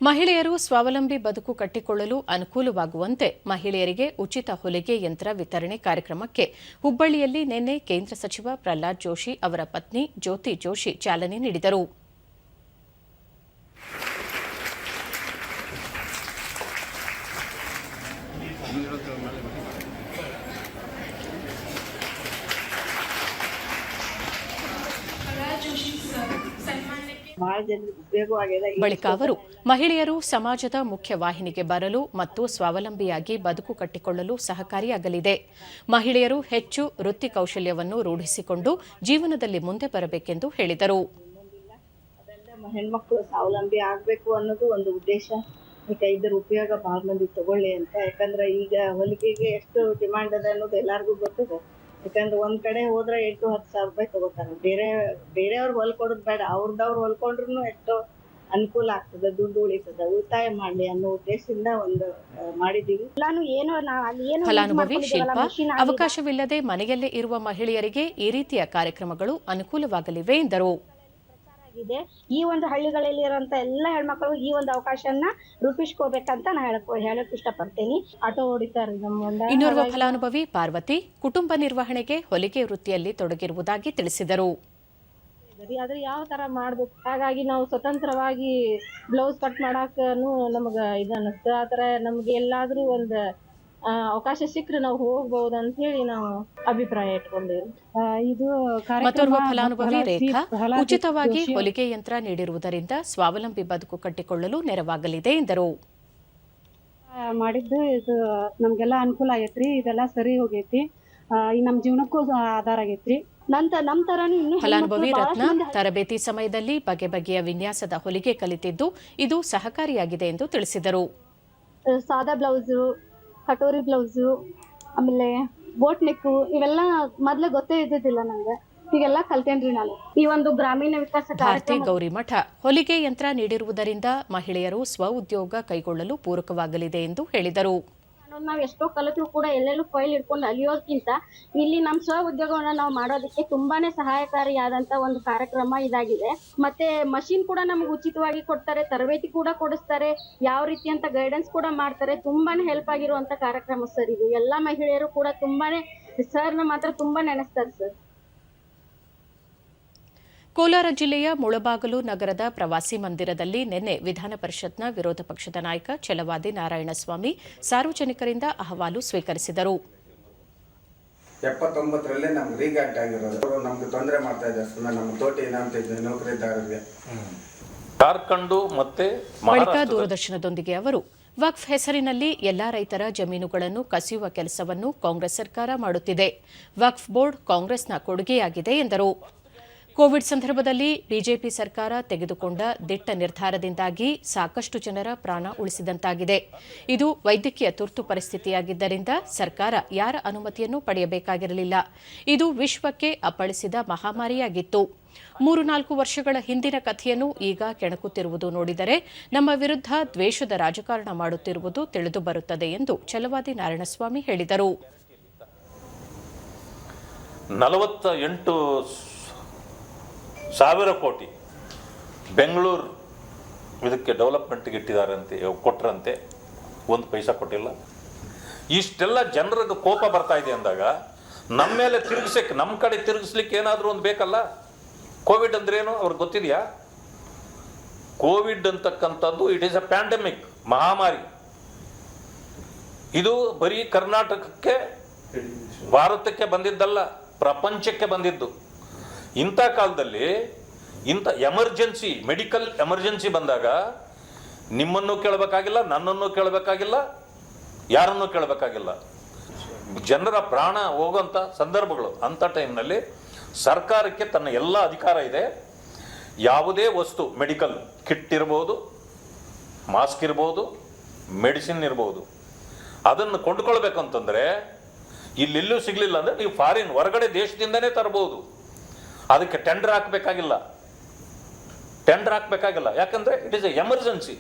ಮಹಿಳೆಯರು ಸ್ವಾವಲಂಬಿ ಬದುಕು ಕಟ್ಟಿಕೊಳ್ಳಲು ಅನುಕೂಲವಾಗುವಂತೆ ಮಹಿಳೆಯರಿಗೆ ಉಚಿತ ಹೊಲಿಗೆ ಯಂತ್ರ ವಿತರಣೆ ಕಾರ್ಯಕ್ರಮಕ್ಕೆ ಹುಬ್ಬಳ್ಳಿಯಲ್ಲಿ ನಿನ್ನೆ ಕೇಂದ್ರ ಸಚಿವ ಪ್ರಹ್ಲಾದ್ ಜೋಶಿ ಅವರ ಪತ್ನಿ ಜ್ಯೋತಿ ಜೋಶಿ ಚಾಲನೆ ನೀಡಿದರು. ಬಳಿಕ ಅವರು ಮಹಿಳೆಯರು ಸಮಾಜದ ಮುಖ್ಯ ವಾಹಿನಿಗೆ ಬರಲು ಮತ್ತು ಸ್ವಾವಲಂಬಿಯಾಗಿ ಬದುಕು ಕಟ್ಟಿಕೊಳ್ಳಲು ಸಹಕಾರಿಯಾಗಲಿದೆ. ಮಹಿಳೆಯರು ಹೆಚ್ಚು ವೃತ್ತಿ ಕೌಶಲ್ಯವನ್ನು ರೂಢಿಸಿಕೊಂಡು ಜೀವನದಲ್ಲಿ ಮುಂದೆ ಬರಬೇಕೆಂದು ಹೇಳಿದರು. ಹೆಣ್ಮಕ್ಳು ಸ್ವಾವಲಂಬಿ ಆಗ್ಬೇಕು ಅನ್ನೋದು ಒಂದು ಉದ್ದೇಶ. ಈಗ ಇದರ ಉಪಯೋಗ ಬಹಳ ಮಂದಿ ತಗೊಳ್ಳಿ ಅಂತ. ಯಾಕಂದ್ರೆ ಈಗ ಹೊಲಿಗೆಗೆ ಎಷ್ಟು ಡಿಮಾಂಡ್ ಅದ ಅನ್ನೋದು ಎಲ್ಲಾರ್ಗೂ ಗೊತ್ತದೆ. ಯಾಕಂದ್ರೆ ಒಂದ್ ಕಡೆ ಹೋದ್ರೆ 8-10 ಸಾವಿರ ರೂಪಾಯಿ ತಗೋತಾರೆ. ಬೇರೆಯವ್ರು ಹೊಲ್ಕೊಡೋದು ಬೇಡ, ಅವ್ರದವ್ರು ಹೊಲ್ಕೊಂಡ್ರು ಎಷ್ಟೋ ಅನುಕೂಲ ಆಗ್ತದೆ, ದುಡ್ಡು ಉಳಿತದೆ, ಉಳಿತಾಯ ಮಾಡ್ಲಿ ಅನ್ನೋ ಉದ್ದೇಶದಿಂದ ಒಂದು ಮಾಡಿದೀವಿ. ಫಲಾನುಭವಿ ಶಿಲ್ಪ ಅವಕಾಶವಿಲ್ಲದೆ ಮನೆಯಲ್ಲೇ ಇರುವ ಮಹಿಳೆಯರಿಗೆ ಈ ರೀತಿಯ ಕಾರ್ಯಕ್ರಮಗಳು ಅನುಕೂಲವಾಗಲಿವೆ ಎಂದರು. ಈ ಒಂದು ಹಳ್ಳಿಗಳಲ್ಲಿ ಇರುವಂತ ಎಲ್ಲ ಹೆಣ್ಮಕ್ಳು ಈ ಒಂದು ಅವಕಾಶನ ರೂಪಿಸ್ಕೋಬೇಕಂತ ನಾನು ಹೇಳಕ್ ಇಷ್ಟಪಡ್ತೀನಿ. ಆಟೋ ಓಡಿತಾರೆ. ಇನ್ನೋರ್ವ ಫಲಾನುಭವಿ ಪಾರ್ವತಿ ಕುಟುಂಬ ನಿರ್ವಹಣೆಗೆ ಹೊಲಿಗೆ ವೃತ್ತಿಯಲ್ಲಿ ತೊಡಗಿರುವುದಾಗಿ ತಿಳಿಸಿದರು. ಆದ್ರೆ ಯಾವ ತರ ಮಾಡ್ಬೇಕು, ಹಾಗಾಗಿ ನಾವು ಸ್ವತಂತ್ರವಾಗಿ ಬ್ಲೌಸ್ ಕಟ್ ಮಾಡಾಕನು ನಮಗ ಇದನ್ನಿಸ್ತು. ಆತರ ನಮ್ಗೆ ಎಲ್ಲಾದ್ರೂ ಒಂದು ಅವಕಾಶ ಸಿಕ್ಕರೆ ನಾವು ಹೋಗಬಹುದು ಅಂತ ಹೇಳಿ ನಾವು ಅಭಿಪ್ರಾಯ ಇಟ್ಕೊಂಡೇವೆ. ಇದು ಮತ್ತೋರ್ವ ಫಲಾನುಭವಿ ರೇಖಾ ಉಚಿತವಾಗಿ ಹೊಲಿಗೆ ಯಂತ್ರ ನೀಡಿರುವುದರಿಂದ ಸ್ವಾವಲಂಬಿ ಬದುಕು ಕಟ್ಟಿಕೊಳ್ಳಲು ನೆರವಾಗಲಿದೆ ಎಂದರು. ಮಾಡಿದ್ದು ಇದು ನಮ್ಗೆಲ್ಲ ಅನುಕೂಲ ಆಗೈತ್ರಿ. ಇದೆಲ್ಲ ಸರಿ ಹೋಗೈತಿ. ನಮ್ ಜೀವನಕ್ಕೂ ಆಧಾರ ಆಗೈತ್ರಿ. ನಮ್ ತರಾನು ಫಲಾನುಭವಿ ರತ್ನ ತರಬೇತಿ ಸಮಯದಲ್ಲಿ ಬಗೆ ಬಗೆಯ ವಿನ್ಯಾಸದ ಹೊಲಿಗೆ ಕಲಿತಿದ್ದು ಇದು ಸಹಕಾರಿಯಾಗಿದೆ ಎಂದು ತಿಳಿಸಿದರು. ಸಾದಾ ಬ್ಲೌಸು, ಕಟೋರಿ ಬ್ಲೌಸು, ಆಮೇಲೆ ಬೋಟ್ ನೆಕ್ಕು ಇವೆಲ್ಲ ಮೊದ್ಲು ಗೊತ್ತೇ ಇದ್ದಿದ್ದಿಲ್ಲ ನಂಗೆ. ಈಗೆಲ್ಲ ಕಲ್ತೇನ್ರಿ ನಾನು. ಈ ಒಂದು ಗ್ರಾಮೀಣ ವಿಕಾಸ ಭಾರತಿ ಗೌರಿಮಠ ಹೊಲಿಗೆ ಯಂತ್ರ ನೀಡಿರುವುದರಿಂದ ಮಹಿಳೆಯರು ಸ್ವ ಉದ್ಯೋಗ ಕೈಗೊಳ್ಳಲು ಪೂರಕವಾಗಲಿದೆ ಎಂದು ಹೇಳಿದರು. ನಾವ್ ಎಷ್ಟೋ ಕಲಿತರು ಕೂಡ ಎಲ್ಲೆಲ್ಲೂ ಫೈಲ್ ಇಟ್ಕೊಂಡು ಅಲಿಯೋದಕ್ಕಿಂತ ಇಲ್ಲಿ ನಮ್ ಸ್ವ ಉದ್ಯೋಗವನ್ನ ನಾವು ಮಾಡೋದಕ್ಕೆ ತುಂಬಾನೇ ಸಹಾಯಕಾರಿಯಾದಂತ ಒಂದು ಕಾರ್ಯಕ್ರಮ ಇದಾಗಿದೆ. ಮತ್ತೆ ಮಷಿನ್ ಕೂಡ ನಮ್ಗೆ ಉಚಿತವಾಗಿ ಕೊಡ್ತಾರೆ, ತರಬೇತಿ ಕೂಡ ಕೊಡಿಸ್ತಾರೆ, ಯಾವ ರೀತಿ ಅಂತ ಗೈಡೆನ್ಸ್ ಕೂಡ ಮಾಡ್ತಾರೆ. ತುಂಬಾನೇ ಹೆಲ್ಪ್ ಆಗಿರುವಂತ ಕಾರ್ಯಕ್ರಮ ಸರ್ ಇದು. ಎಲ್ಲಾ ಮಹಿಳೆಯರು ಕೂಡ ತುಂಬಾನೇ ಸರ್ನ ಮಾತ್ರ ತುಂಬಾ ನೆನೆಸ್ತಾರೆ ಸರ್. ಕೋಲಾರ ಜಿಲ್ಲೆಯ ಮುಳಬಾಗಲು ನಗರದ ಪ್ರವಾಸಿ ಮಂದಿರದಲ್ಲಿ ನಿನ್ನೆ ವಿಧಾನ ಪರಿಷತ್ನ ವಿರೋಧ ಪಕ್ಷದ ನಾಯಕ ಛಲವಾದಿ ನಾರಾಯಣಸ್ವಾಮಿ ಸಾರ್ವಜನಿಕರಿಂದ ಅಹವಾಲು ಸ್ವೀಕರಿಸಿದರು. 79ರಲ್ಲಿ ನಮ್ಗೆ ರೀಗ್ಯಾಕ್ಟ್ ಆಗಿರೋದು, ನಮ್ಗೆ ತೊಂದರೆ ಮಾಡ್ತಾ ಇದ್ದಾರೆ ನಮ್ಮ ತೋಟಿ ನೌಕರಿದಾರರಿಗೆ. ಬಳಿಕ ದೂರದರ್ಶನದೊಂದಿಗೆ ಅವರು ವಕ್ಫ್ ಹೆಸರಿನಲ್ಲಿ ಎಲ್ಲಾ ರೈತರ ಜಮೀನುಗಳನ್ನು ಕಸಿಯುವ ಕೆಲಸವನ್ನು ಕಾಂಗ್ರೆಸ್ ಸರ್ಕಾರ ಮಾಡುತ್ತಿದೆ. ವಕ್ಫ್ ಬೋರ್ಡ್ ಕಾಂಗ್ರೆಸ್ನ ಕೊಡುಗೆಯಾಗಿದೆ ಎಂದರು. ಕೋವಿಡ್ ಸಂದರ್ಭದಲ್ಲಿ ಬಿಜೆಪಿ ಸರ್ಕಾರ ತೆಗೆದುಕೊಂಡ ದಿಟ್ಟ ನಿರ್ಧಾರದಿಂದಾಗಿ ಸಾಕಷ್ಟು ಜನರ ಪ್ರಾಣ ಉಳಿಸಿದಂತಾಗಿದೆ. ಇದು ವೈದ್ಯಕೀಯ ತುರ್ತು ಪರಿಸ್ಥಿತಿಯಾಗಿದ್ದರಿಂದ ಸರ್ಕಾರ ಯಾರ ಅನುಮತಿಯನ್ನು ಪಡೆಯಬೇಕಾಗಿರಲಿಲ್ಲ. ಇದು ವಿಶ್ವಕ್ಕೆ ಅಪ್ಪಳಿಸಿದ ಮಹಾಮಾರಿಯಾಗಿತ್ತು. 3-4 ವರ್ಷಗಳ ಹಿಂದಿನ ಕಥೆಯನ್ನು ಈಗ ಕೆಣಕುತ್ತಿರುವುದು ನೋಡಿದರೆ ನಮ್ಮ ವಿರುದ್ಧ ದ್ವೇಷದ ರಾಜಕಾರಣ ಮಾಡುತ್ತಿರುವುದು ತಿಳಿದು ಬರುತ್ತದೆ ಎಂದು ಛಲವಾದಿ ನಾರಾಯಣಸ್ವಾಮಿ ಹೇಳಿದರು. 48,000 ಕೋಟಿ ಬೆಂಗಳೂರು ಇದಕ್ಕೆ ಡೆವಲಪ್ಮೆಂಟ್ಗೆ ಇಟ್ಟಿದ್ದಾರಂತೆ, ಕೊಟ್ಟರಂತೆ. 1 ಪೈಸಾ ಕೊಟ್ಟಿಲ್ಲ. ಇಷ್ಟೆಲ್ಲ ಜನರಿಗೆ ಕೋಪ ಬರ್ತಾ ಇದೆ ಅಂದಾಗ ನಮ್ಮ ಮೇಲೆ ನಮ್ಮ ಕಡೆ ತಿರುಗಿಸ್ಲಿಕ್ಕೆ ಏನಾದರೂ ಒಂದು ಬೇಕಲ್ಲ. ಕೋವಿಡ್ ಅಂದ್ರೇನು ಅವ್ರಿಗೆ ಗೊತ್ತಿದೆಯಾ? ಕೋವಿಡ್ ಅಂತಕ್ಕಂಥದ್ದು ಇಟ್ ಈಸ್ ಅ ಪ್ಯಾಂಡಮಿಕ್, ಮಹಾಮಾರಿ. ಇದು ಬರೀ ಕರ್ನಾಟಕಕ್ಕೆ ಭಾರತಕ್ಕೆ ಬಂದಿದ್ದಲ್ಲ, ಪ್ರಪಂಚಕ್ಕೆ ಬಂದಿದ್ದು. ಇಂಥ ಕಾಲದಲ್ಲಿ ಇಂಥ ಎಮರ್ಜೆನ್ಸಿ, ಮೆಡಿಕಲ್ ಎಮರ್ಜೆನ್ಸಿ ಬಂದಾಗ ನಿಮ್ಮನ್ನು ಕೇಳಬೇಕಾಗಿಲ್ಲ, ನನ್ನನ್ನು ಕೇಳಬೇಕಾಗಿಲ್ಲ, ಯಾರನ್ನೂ ಕೇಳಬೇಕಾಗಿಲ್ಲ. ಜನರ ಪ್ರಾಣ ಹೋಗುವಂಥ ಸಂದರ್ಭಗಳು. ಅಂಥ ಟೈಮ್ನಲ್ಲಿ ಸರ್ಕಾರಕ್ಕೆ ತನ್ನ ಎಲ್ಲ ಅಧಿಕಾರ ಇದೆ. ಯಾವುದೇ ವಸ್ತು, ಮೆಡಿಕಲ್ ಕಿಟ್ ಇರ್ಬೋದು, ಮಾಸ್ಕ್ ಇರ್ಬೋದು, ಮೆಡಿಸಿನ್ ಇರ್ಬೋದು, ಅದನ್ನು ಕೊಂಡುಕೊಳ್ಬೇಕಂತಂದರೆ ಇಲ್ಲೆಲ್ಲೂ ಸಿಗಲಿಲ್ಲ ಅಂದರೆ ನೀವು ಫಾರಿನ್ ಹೊರಗಡೆ ದೇಶದಿಂದನೇ ತರ್ಬೋದು. ಅದಕ್ಕೆ ಟೆಂಡರ್ ಹಾಕಬೇಕಾಗಿಲ್ಲ, ಯಾಕಂದ್ರೆ it is a emergency.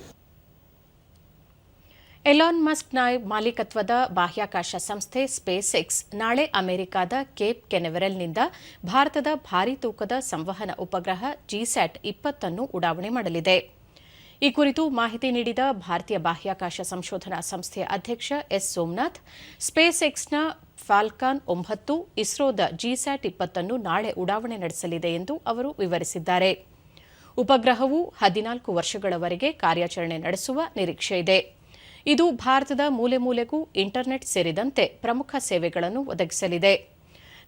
Elon ಮಸ್ಕ್ನ ಮಾಲೀಕತ್ವದ ಬಾಹ್ಯಾಕಾಶ ಸಂಸ್ಥೆ ಸ್ಪೇಸ್ ಎಕ್ಸ್ ನಾಳೆ ಅಮೆರಿಕದ ಕೇಪ್ ಕೆನೆವೆರಲ್ನಿಂದ ಭಾರತದ ಭಾರೀ ತೂಕದ ಸಂವಹನ ಉಪಗ್ರಹ ಜಿಸ್ಯಾಟ್ 20 ಉಡಾವಣೆ ಮಾಡಲಿದೆ. ಈ ಕುರಿತು ಮಾಹಿತಿ ನೀಡಿದ ಭಾರತೀಯ ಬಾಹ್ಯಾಕಾಶ ಸಂಶೋಧನಾ ಸಂಸ್ಥೆಯ ಅಧ್ಯಕ್ಷ ಎಸ್ ಸೋಮನಾಥ್, ಸ್ಪೇಸ್ ಎಕ್ಸ್ನ ಫಾಲ್ಕಾನ್ 9 ಇಸ್ರೋದ ಜಿಸ್ಯಾಟ್ 20 ನಾಳೆ ಉಡಾವಣೆ ನಡೆಸಲಿದೆ ಎಂದು ಅವರು ವಿವರಿಸಿದ್ದಾರೆ. ಉಪಗ್ರಹವು 14 ವರ್ಷಗಳವರೆಗೆ ಕಾರ್ಯಾಚರಣೆ ನಡೆಸುವ ನಿರೀಕ್ಷೆಯಿದೆ. ಇದು ಭಾರತದ ಮೂಲೆ ಮೂಲೆಗೂ ಇಂಟರ್ನೆಟ್ ಸೇರಿದಂತೆ ಪ್ರಮುಖ ಸೇವೆಗಳನ್ನು ಒದಗಿಸಲಿದೆ.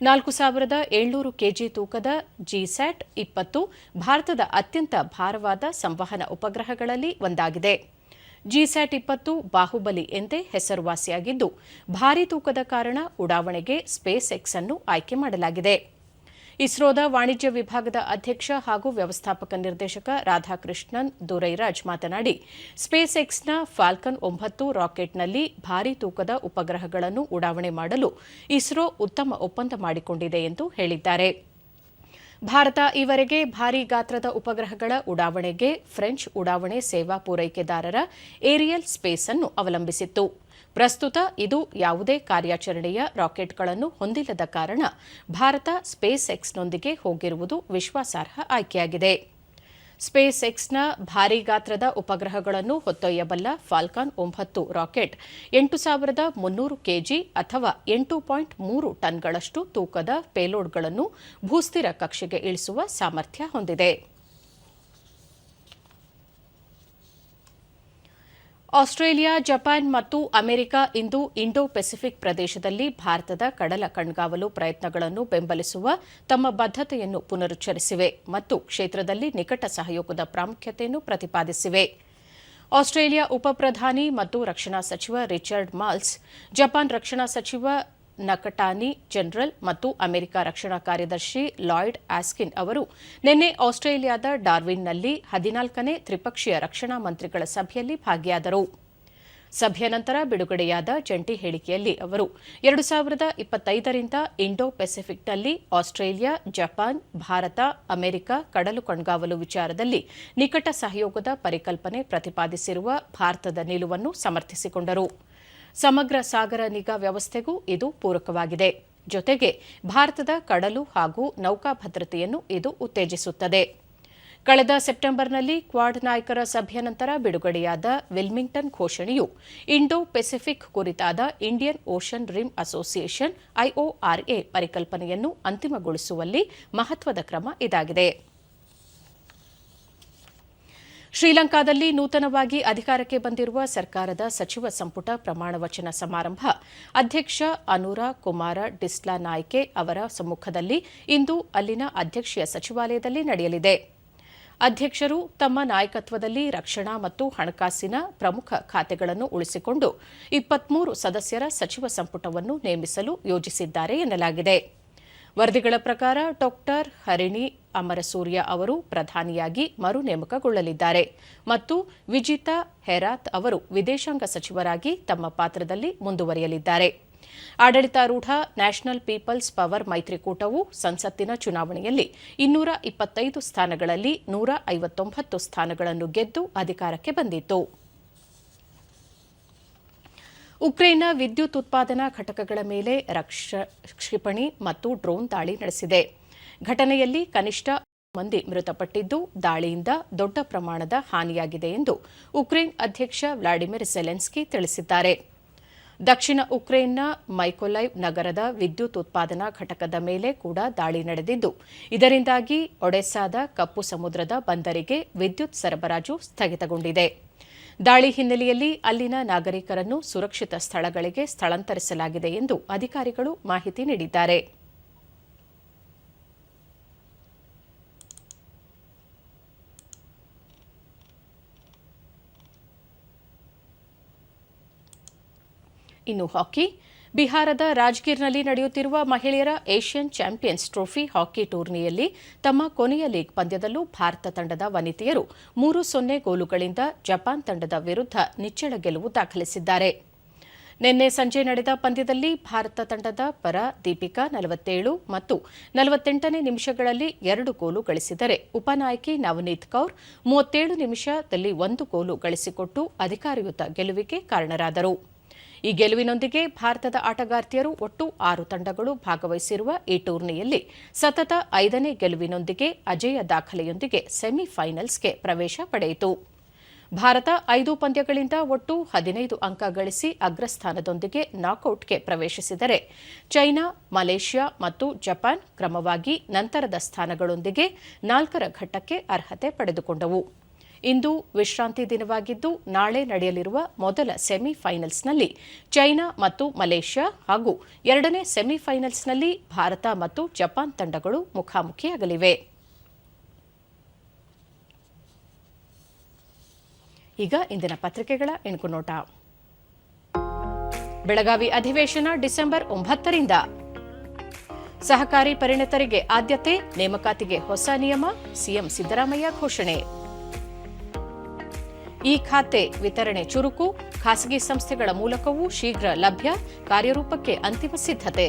4700 ಕೆಜಿ ತೂಕದ ಜಿಸ್ಯಾಟ್ 20 ಭಾರತದ ಅತ್ಯಂತ ಭಾರವಾದ ಸಂವಹನ ಉಪಗ್ರಹಗಳಲ್ಲಿ ಒಂದಾಗಿದೆ. ಜಿಸ್ಯಾಟ್ 20 ಬಾಹುಬಲಿ ಎಂದೇ ಹೆಸರುವಾಸಿಯಾಗಿದ್ದು, ಭಾರೀ ತೂಕದ ಕಾರಣ ಉಡಾವಣೆಗೆ ಸ್ಪೇಸ್ ಎಕ್ಸ್ ಅನ್ನು ಆಯ್ಕೆ ಮಾಡಲಾಗಿದೆ. ಇಸ್ರೋದ ವಾಣಿಜ್ಯ ವಿಭಾಗದ ಅಧ್ಯಕ್ಷ ಹಾಗೂ ವ್ಯವಸ್ಥಾಪಕ ನಿರ್ದೇಶಕ ರಾಧಾಕೃಷ್ಣನ್ ದುರೈರಾಜ್ ಮಾತನಾಡಿ, ಸ್ಪೇಸ್ ಎಕ್ಸ್ನ ಫಾಲ್ಕನ್ 9 ರಾಕೆಟ್ನಲ್ಲಿ ಭಾರೀ ತೂಕದ ಉಪಗ್ರಹಗಳನ್ನು ಉಡಾವಣೆ ಮಾಡಲು ಇಸ್ರೋ ಉತ್ತಮ ಒಪ್ಪಂದ ಮಾಡಿಕೊಂಡಿದೆ ಎಂದು ಹೇಳಿದ್ದಾರೆ. ಭಾರತ ಈವರೆಗೆ ಭಾರೀ ಗಾತ್ರದ ಉಪಗ್ರಹಗಳ ಉಡಾವಣೆಗೆ ಫ್ರೆಂಚ್ ಉಡಾವಣೆ ಸೇವಾ ಪೂರೈಕೆದಾರರ ಏರಿಯಲ್ ಸ್ಪೇಸ್ ಅನ್ನು ಅವಲಂಬಿಸಿತ್ತು. ಪ್ರಸ್ತುತ ಇದು ಯಾವುದೇ ಕಾರ್ಯಾಚರಣೆಯ ರಾಕೆಟ್ಗಳನ್ನು ಹೊಂದಿಲ್ಲದ ಕಾರಣ ಭಾರತ ಸ್ಪೇಸ್ ಎಕ್ಸ್ನೊಂದಿಗೆ ಹೋಗಿರುವುದು ವಿಶ್ವಾಸಾರ್ಹ ಆಯ್ಕೆಯಾಗಿದೆ. ಸ್ಪೇಸ್ ಎಕ್ಸ್ನ ಭಾರೀ ಗಾತ್ರದ ಉಪಗ್ರಹಗಳನ್ನು ಹೊತ್ತೊಯ್ಯಬಲ್ಲ ಫಾಲ್ಕಾನ್ 9 ರಾಕೆಟ್ 8300 ಕೆಜಿ ಅಥವಾ 8.3 ಟನ್ಗಳಷ್ಟು ತೂಕದ ಪೇಲೋಡ್ಗಳನ್ನು ಭೂಸ್ಥಿರ ಕಕ್ಷೆಗೆ ಇಳಿಸುವ ಸಾಮರ್ಥ್ಯ ಹೊಂದಿದೆ. ಆಸ್ಟ್ರೇಲಿಯಾ, ಜಪಾನ್ ಮತ್ತು ಅಮೆರಿಕ ಇಂದು ಇಂಡೋ ಪೆಸಿಫಿಕ್ ಪ್ರದೇಶದಲ್ಲಿ ಭಾರತದ ಕಡಲ ಕಣ್ಗಾವಲು ಪ್ರಯತ್ನಗಳನ್ನು ಬೆಂಬಲಿಸುವ ತಮ್ಮ ಬದ್ಧತೆಯನ್ನು ಪುನರುಚ್ಚರಿಸಿವೆ ಮತ್ತು ಕ್ಷೇತ್ರದಲ್ಲಿ ನಿಕಟ ಸಹಯೋಗದ ಪ್ರಾಮುಖ್ಯತೆಯನ್ನು ಪ್ರತಿಪಾದಿಸಿವೆ. ಆಸ್ಟ್ರೇಲಿಯಾ ಉಪಪ್ರಧಾನಿ ಮತ್ತು ರಕ್ಷಣಾ ಸಚಿವ ರಿಚರ್ಡ್ ಮಾಲ್ಸ್, ಜಪಾನ್ ರಕ್ಷಣಾ ಸಚಿವ ನಕಟಾನಿ ಜನರಲ್ ಮತ್ತು ಅಮೆರಿಕ ರಕ್ಷಣಾ ಕಾರ್ಯದರ್ಶಿ ಲಾಯ್ಡ್ ಆಸ್ಕಿನ್ ಅವರು ನಿನ್ನೆ ಆಸ್ಟ್ರೇಲಿಯಾದ ಡಾರ್ವಿನ್ನಲ್ಲಿ 14ನೇ ತ್ರಿಪಕ್ಷೀಯ ರಕ್ಷಣಾ ಮಂತ್ರಿಗಳ ಸಭೆಯಲ್ಲಿ ಭಾಗಿಯಾದರು. ಸಭೆಯ ನಂತರ ಬಿಡುಗಡೆಯಾದ ಜಂಟಿ ಹೇಳಿಕೆಯಲ್ಲಿ ಅವರು 2025ರಿಂದ ಇಂಡೋ ಪೆಸಿಫಿಕ್ನಲ್ಲಿ ಆಸ್ಟ್ರೇಲಿಯಾ, ಜಪಾನ್, ಭಾರತ, ಅಮೆರಿಕ ಕಡಲು ಕಣ್ಗಾವಲು ವಿಚಾರದಲ್ಲಿ ನಿಕಟ ಸಹಯೋಗದ ಪರಿಕಲ್ಪನೆ ಪ್ರತಿಪಾದಿಸಿರುವ ಭಾರತದ ನಿಲುವನ್ನು ಸಮರ್ಥಿಸಿಕೊಂಡರು. ಸಮಗ್ರ ಸಾಗರ ನಿಗಾ ವ್ಯವಸ್ಥೆಗೂ ಇದು ಪೂರಕವಾಗಿದೆ. ಜೊತೆಗೆ ಭಾರತದ ಕಡಲು ಹಾಗೂ ನೌಕಾ ಭದ್ರತೆಯನ್ನು ಇದು ಉತ್ತೇಜಿಸುತ್ತದೆ. ಕಳೆದ ಸೆಪ್ಟೆಂಬರ್ನಲ್ಲಿ ಕ್ವಾಡ್ ನಾಯಕರ ಸಭೆಯ ನಂತರ ಬಿಡುಗಡೆಯಾದ ವಿಲ್ಮಿಂಗ್ಟನ್ ಘೋಷಣೆಯು ಇಂಡೋ ಪೆಸಿಫಿಕ್ ಕುರಿತಾದ ಇಂಡಿಯನ್ ಓಷನ್ ರಿಮ್ ಅಸೋಸಿಯೇಷನ್ ಐಒಆರ್ಎ ಪರಿಕಲ್ಪನೆಯನ್ನು ಅಂತಿಮಗೊಳಿಸುವಲ್ಲಿ ಮಹತ್ವದ ಕ್ರಮ ಇದಾಗಿದೆ. ಶ್ರೀಲಂಕಾದಲ್ಲಿ ನೂತನವಾಗಿ ಅಧಿಕಾರಕ್ಕೆ ಬಂದಿರುವ ಸರ್ಕಾರದ ಸಚಿವ ಸಂಪುಟ ಪ್ರಮಾಣ ವಚನ ಸಮಾರಂಭ ಅಧ್ಯಕ್ಷ ಅನುರಾ ಕುಮಾರ ಡಿಸ್ಲಾನಾಯ್ಕೆ ಅವರ ಸಮ್ಮುಖದಲ್ಲಿ ಇಂದು ಅಲ್ಲಿನ ಅಧ್ಯಕ್ಷೀಯ ಸಚಿವಾಲಯದಲ್ಲಿ ನಡೆಯಲಿದೆ. ಅಧ್ಯಕ್ಷರು ತಮ್ಮ ನಾಯಕತ್ವದಲ್ಲಿ ರಕ್ಷಣಾ ಮತ್ತು ಹಣಕಾಸಿನ ಪ್ರಮುಖ ಖಾತೆಗಳನ್ನು ಉಳಿಸಿಕೊಂಡು 23 ಸದಸ್ಯರ ಸಚಿವ ಸಂಪುಟವನ್ನು ನೇಮಿಸಲು ಯೋಜಿಸಿದ್ದಾರೆ ಎನ್ನಲಾಗಿದೆ. ವರದಿಗಳ ಪ್ರಕಾರ ಡಾಕ್ಟರ್ ಹರಿಣಿ ಅಮರಸೂರ್ಯ ಅವರು ಪ್ರಧಾನಿಯಾಗಿ ಮರು ನೇಮಕಗೊಳ್ಳಲಿದ್ದಾರೆ ಮತ್ತು ವಿಜಿತಾ ಹೆರಾತ್ ಅವರು ವಿದೇಶಾಂಗ ಸಚಿವರಾಗಿ ತಮ್ಮ ಪಾತ್ರದಲ್ಲಿ ಮುಂದುವರಿಯಲಿದ್ದಾರೆ. ಆಡಳಿತಾರೂಢ ನ್ಯಾಷನಲ್ ಪೀಪಲ್ಸ್ ಪವರ್ ಮೈತ್ರಿಕೂಟವು ಸಂಸತ್ತಿನ ಚುನಾವಣೆಯಲ್ಲಿ 225 ಸ್ಥಾನಗಳಲ್ಲಿ 159 ಸ್ಥಾನಗಳನ್ನು ಗೆದ್ದು ಅಧಿಕಾರಕ್ಕೆ ಬಂದಿತ್ತು. ಉಕ್ರೇನ್ನ ವಿದ್ಯುತ್ ಉತ್ಪಾದನಾ ಘಟಕಗಳ ಮೇಲೆ ಕ್ಷಿಪಣಿ ಮತ್ತು ಡ್ರೋನ್ ದಾಳಿ ನಡೆಸಿದೆ. ಘಟನೆಯಲ್ಲಿ ಕನಿಷ್ಠ 6 ಮಂದಿ ಮೃತಪಟ್ಟಿದ್ದು, ದಾಳಿಯಿಂದ ದೊಡ್ಡ ಪ್ರಮಾಣದ ಹಾನಿಯಾಗಿದೆ ಎಂದು ಉಕ್ರೇನ್ ಅಧ್ಯಕ್ಷ ವ್ಲಾಡಿಮಿರ್ ಝೆಲೆನ್ಸ್ಕಿ ತಿಳಿಸಿದ್ದಾರೆ. ದಕ್ಷಿಣ ಉಕ್ರೇನ್ನ ಮೈಕೊಲೈವ್ ನಗರದ ವಿದ್ಯುತ್ ಉತ್ಪಾದನಾ ಘಟಕದ ಮೇಲೆ ಕೂಡ ದಾಳಿ ನಡೆದಿದ್ದು, ಇದರಿಂದಾಗಿ ಒಡೆಸ್ಸಾದ ಕಪ್ಪು ಸಮುದ್ರದ ಬಂದರಿಗೆ ವಿದ್ಯುತ್ ಸರಬರಾಜು ಸ್ಥಗಿತಗೊಂಡಿದೆ. ದಾಳಿ ಹಿನ್ನೆಲೆಯಲ್ಲಿ ಅಲ್ಲಿನ ನಾಗರಿಕರನ್ನು ಸುರಕ್ಷಿತ ಸ್ಥಳಗಳಿಗೆ ಸ್ಥಳಾಂತರಿಸಲಾಗಿದೆ ಎಂದು ಅಧಿಕಾರಿಗಳು ಮಾಹಿತಿ ನೀಡಿದ್ದಾರೆ. ಇನ್ನು ಹಾಕಿ. ಬಿಹಾರದ ರಾಜ್ಗಿರ್ನಲ್ಲಿ ನಡೆಯುತ್ತಿರುವ ಮಹಿಳೆಯರ ಏಷ್ಯನ್ ಚಾಂಪಿಯನ್ಸ್ ಟ್ರೋಫಿ ಹಾಕಿ ಟೂರ್ನಿಯಲ್ಲಿ ತಮ್ಮ ಕೊನೆಯ ಲೀಗ್ ಪಂದ್ಯದಲ್ಲೂ ಭಾರತ ತಂಡದ ವನಿತೆಯರು 3-0 ಗೋಲುಗಳಿಂದ ಜಪಾನ್ ತಂಡದ ವಿರುದ್ಧ ನಿಚ್ಚಳ ಗೆಲುವು ದಾಖಲಿಸಿದ್ದಾರೆ. ನಿನ್ನೆ ಸಂಜೆ ನಡೆದ ಪಂದ್ಯದಲ್ಲಿ ಭಾರತ ತಂಡದ ಪರ ದೀಪಿಕಾ 47 ಮತ್ತು 48ನೇ ನಿಮಿಷಗಳಲ್ಲಿ 2 ಗೋಲು ಗಳಿಸಿದರೆ ಉಪನಾಯಕಿ ನವನೀತ್ ಕೌರ್ 37 ನಿಮಿಷದಲ್ಲಿ 1 ಗೋಲು ಗಳಿಸಿಕೊಟ್ಟು ಅಧಿಕಾರಯುತ ಗೆಲುವಿಗೆ ಕಾರಣರಾದರು. ಈ ಗೆಲುವಿನೊಂದಿಗೆ ಭಾರತದ ಆಟಗಾರ್ತಿಯರು ಒಟ್ಟು 6 ತಂಡಗಳು ಭಾಗವಹಿಸಿರುವ ಈ ಟೂರ್ನಿಯಲ್ಲಿ ಸತತ 5ನೇ ಗೆಲುವಿನೊಂದಿಗೆ ಅಜೇಯ ದಾಖಲೆಯೊಂದಿಗೆ ಸೆಮಿಫೈನಲ್ಸ್ಗೆ ಪ್ರವೇಶ ಪಡೆಯಿತು. ಭಾರತ 5 ಪಂದ್ಯಗಳಿಂದ ಒಟ್ಟು 15 ಅಂಕ ಗಳಿಸಿ ಅಗ್ರಸ್ಥಾನದೊಂದಿಗೆ ನಾಕೌಟ್ಗೆ ಪ್ರವೇಶಿಸಿದರೆ ಚೈನಾ, ಮಲೇಷ್ಯಾ ಮತ್ತು ಜಪಾನ್ ಕ್ರಮವಾಗಿ ನಂತರದ ಸ್ಥಾನಗಳೊಂದಿಗೆ 4ರ ಘಟ್ಟಕ್ಕೆ ಅರ್ಹತೆ ಪಡೆದುಕೊಂಡವು. ಇಂದು ವಿಶ್ರಾಂತಿ ದಿನವಾಗಿದ್ದು ನಾಳೆ ನಡೆಯಲಿರುವ ಮೊದಲ ಸೆಮಿಫೈನಲ್ಸ್ನಲ್ಲಿ ಚೈನಾ ಮತ್ತು ಮಲೇಷ್ಯಾ ಹಾಗೂ 2ನೇ ಸೆಮಿಫೈನಲ್ಸ್ನಲ್ಲಿ ಭಾರತ ಮತ್ತು ಜಪಾನ್ ತಂಡಗಳು ಮುಖಾಮುಖಿಯಾಗಲಿವೆ. ಈಗ ಇಂದಿನ ಪತ್ರಿಕೆಗಳ ಇಣುಕುನೋಟ. ಬೆಳಗಾವಿ ಅಧಿವೇಶನ ಡಿಸೆಂಬರ್ 9ರಿಂದ. ಸಹಕಾರಿ ಪರಿಣಿತರಿಗೆ ಆದ್ಯತೆ, ನೇಮಕಾತಿಗೆ ಹೊಸ ನಿಯಮ, ಸಿಎಂ ಸಿದ್ದರಾಮಯ್ಯ ಘೋಷಣೆ. ಈ ಖಾತೆ ವಿತರಣೆ ಚುರುಕು, ಖಾಸಗಿ ಸಂಸ್ಥೆಗಳ ಮೂಲಕವೂ ಶೀಘ್ರ ಲಭ್ಯ, ಕಾರ್ಯರೂಪಕ್ಕೆ ಅಂತಿಮ ಸಿದ್ಧತೆ.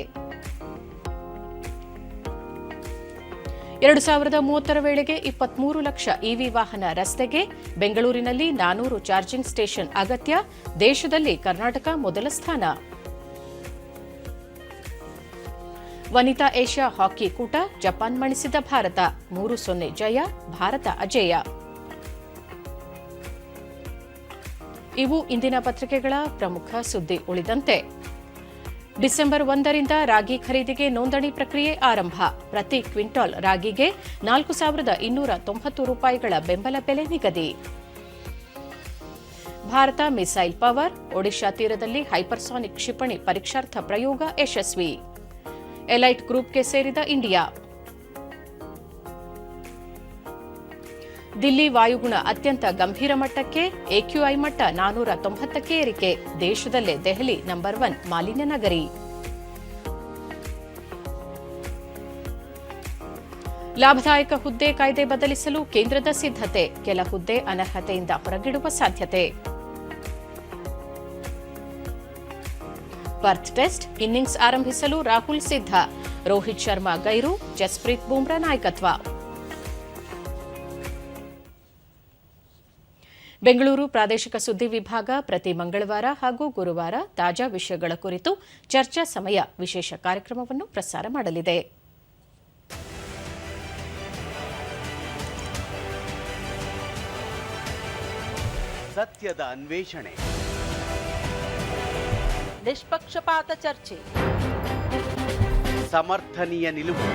2030 ವೇಳೆಗೆ 23 ಲಕ್ಷ ಇವಿ ವಾಹನ ರಸ್ತೆಗೆ, ಬೆಂಗಳೂರಿನಲ್ಲಿ 400 ಚಾರ್ಜಿಂಗ್ ಸ್ಟೇಷನ್ ಅಗತ್ಯ, ದೇಶದಲ್ಲಿ ಕರ್ನಾಟಕ ಮೊದಲ ಸ್ಥಾನ. ವನಿತಾ ಏಷ್ಯಾ ಹಾಕಿ ಕೂಟ ಜಪಾನ್ ಮಣಿಸಿದ ಭಾರತ, 3-0 ಜಯ, ಭಾರತ ಅಜೇಯ. ಇವು ಇಂದಿನ ಪತ್ರಿಕೆಗಳ ಪ್ರಮುಖ ಸುದ್ದಿ. ಉಳಿದಂತೆ ಡಿಸೆಂಬರ್ 1ರಿಂದ ರಾಗಿ ಖರೀದಿಗೆ ನೋಂದಣಿ ಪ್ರಕ್ರಿಯೆ ಆರಂಭ. ಪ್ರತಿ ಕ್ವಿಂಟಾಲ್ ರಾಗಿಗೆ 4,290 ರೂಪಾಯಿಗಳ ಬೆಂಬಲ ಬೆಲೆ ನಿಗದಿ. ಭಾರತ ಮಿಸೈಲ್ ಪವರ್, ಒಡಿಶಾ ತೀರದಲ್ಲಿ ಹೈಪರ್ಸಾನಿಕ್ ಕ್ಷಿಪಣಿ ಪರೀಕ್ಷಾರ್ಥ ಪ್ರಯೋಗ ಯಶಸ್ವಿ. ಎಲೈಟ್ ಗ್ರೂಪ್ಗೆ ಸೇರಿದ ಇಂಡಿಯಾ. ದಿಲ್ಲಿ ವಾಯುಗುಣ ಅತ್ಯಂತ ಗಂಭೀರ ಮಟ್ಟಕ್ಕೆ, ಎಕ್ಯೂಐ ಮಟ್ಟ 490ಕ್ಕೆ ಏರಿಕೆ. ದೇಶದಲ್ಲೇ ದೆಹಲಿ ನಂಬರ್ 1 ಮಾಲಿನ್ಯ ನಗರಿ. ಲಾಭದಾಯಕ ಹುದ್ದೆ ಕಾಯ್ದೆ ಬದಲಿಸಲು ಕೇಂದ್ರದ ಸಿದ್ಧತೆ, ಕೆಲ ಹುದ್ದೆ ಅನರ್ಹತೆಯಿಂದ ಹೊರಗಿಡುವ ಸಾಧ್ಯತೆ. ಪರ್ತ್ ಟೆಸ್ಟ್ ಇನ್ನಿಂಗ್ಸ್ ಆರಂಭಿಸಲು ರಾಹುಲ್ ಸಿದ್ಧ, ರೋಹಿತ್ ಶರ್ಮಾ ಗೈರು, ಜಸ್ಪ್ರೀತ್ ಬೂಮ್ರಾ ನಾಯಕತ್ವ. ಬೆಂಗಳೂರು ಪ್ರಾದೇಶಿಕ ಸುದ್ದಿ ವಿಭಾಗ ಪ್ರತಿ ಮಂಗಳವಾರ ಹಾಗೂ ಗುರುವಾರ ತಾಜಾ ವಿಷಯಗಳ ಕುರಿತು ಚರ್ಚಾ ಸಮಯ ವಿಶೇಷ ಕಾರ್ಯಕ್ರಮವನ್ನು ಪ್ರಸಾರ ಮಾಡಲಿದೆ. ಸತ್ಯದ ಅನ್ವೇಷಣೆ, ನಿಷ್ಪಕ್ಷಪಾತ ಚರ್ಚೆ, ಸಮರ್ಥನೀಯ ನಿಲುವು,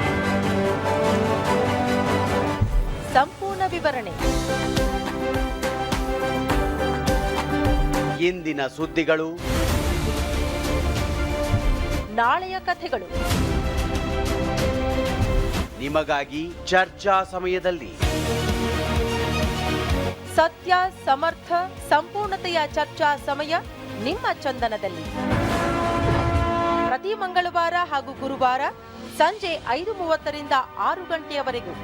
ಸಂಪೂರ್ಣ ವಿವರಣೆ. ಇಂದಿನ ಸುದ್ದಿಗಳು, ನಾಳೆಯ ಕಥೆಗಳು ನಿಮಗಾಗಿ ಚರ್ಚಾ ಸಮಯದಲ್ಲಿ. ಸತ್ಯ, ಸಮರ್ಥ, ಸಂಪೂರ್ಣತೆಯ ಚರ್ಚಾ ಸಮಯ ನಿಮ್ಮ ಚಂದನದಲ್ಲಿ. ಪ್ರತಿ ಮಂಗಳವಾರ ಹಾಗೂ ಗುರುವಾರ ಸಂಜೆ 5:30ರಿಂದ 6 ಗಂಟೆಯವರೆಗೂ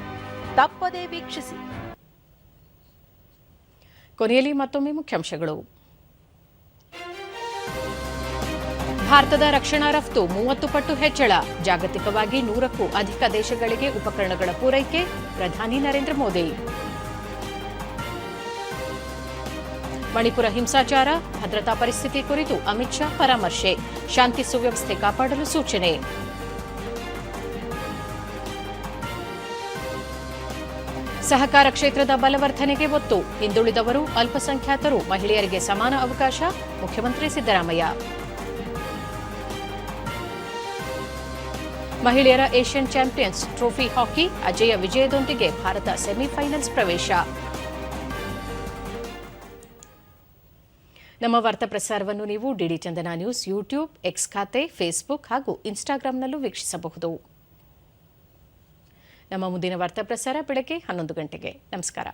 ತಪ್ಪದೇ ವೀಕ್ಷಿಸಿ. ಕೊನೆಯಲ್ಲಿ ಮತ್ತೊಮ್ಮೆ ಮುಖ್ಯಾಂಶಗಳು. ಭಾರತದ ರಕ್ಷಣಾ ರಫ್ತು 30 ಪಟ್ಟು ಹೆಚ್ಚಳ, ಜಾಗತಿಕವಾಗಿ 100ಕ್ಕೂ ಅಧಿಕ ದೇಶಗಳಿಗೆ ಉಪಕರಣಗಳ ಪೂರೈಕೆ, ಪ್ರಧಾನಿ ನರೇಂದ್ರ ಮೋದಿ. ಮಣಿಪುರ ಹಿಂಸಾಚಾರ, ಭದ್ರತಾ ಪರಿಸ್ಥಿತಿ ಕುರಿತು ಅಮಿತ್ ಶಾ ಪರಾಮರ್ಶೆ, ಶಾಂತಿ ಸುವ್ಯವಸ್ಥೆ ಕಾಪಾಡಲು ಸೂಚನೆ. ಸಹಕಾರ ಕ್ಷೇತ್ರದ ಬಲವರ್ಧನೆಗೆ ಒತ್ತು, ಹಿಂದುಳಿದವರು, ಅಲ್ಪಸಂಖ್ಯಾತರು, ಮಹಿಳೆಯರಿಗೆ ಸಮಾನ ಅವಕಾಶ, ಮುಖ್ಯಮಂತ್ರಿ ಸಿದ್ದರಾಮಯ್ಯ. ಮಹಿಳೆಯರ Asian champions trophy hockey ಅಜೇಯ ವಿಜಯದೊಂದಿಗೆ Bharat semifinals ಪ್ರವೇಶ. ನಮ್ಮ ವಾರ್ತಾ ಪ್ರಸಾರವನ್ನು ನೀವು ಡಿಡಿ ಚಂದನ ನ್ಯೂಸ್ ಯೂಟ್ಯೂಬ್, ಎಕ್ಸ್ ಖಾತೆ, ಫೇಸ್ಬುಕ್ ಹಾಗೂ ಇನ್ಸ್ಟಾಗ್ರಾಂನಲ್ಲೂ ವೀಕ್ಷಿಸಬಹುದು. ನಮ್ಮ ಮುಂದಿನ ವಾರ್ತಾ ಪ್ರಸಾರ ಬೆಳಗ್ಗೆ 11 ಗಂಟೆಗೆ. ನಮಸ್ಕಾರ.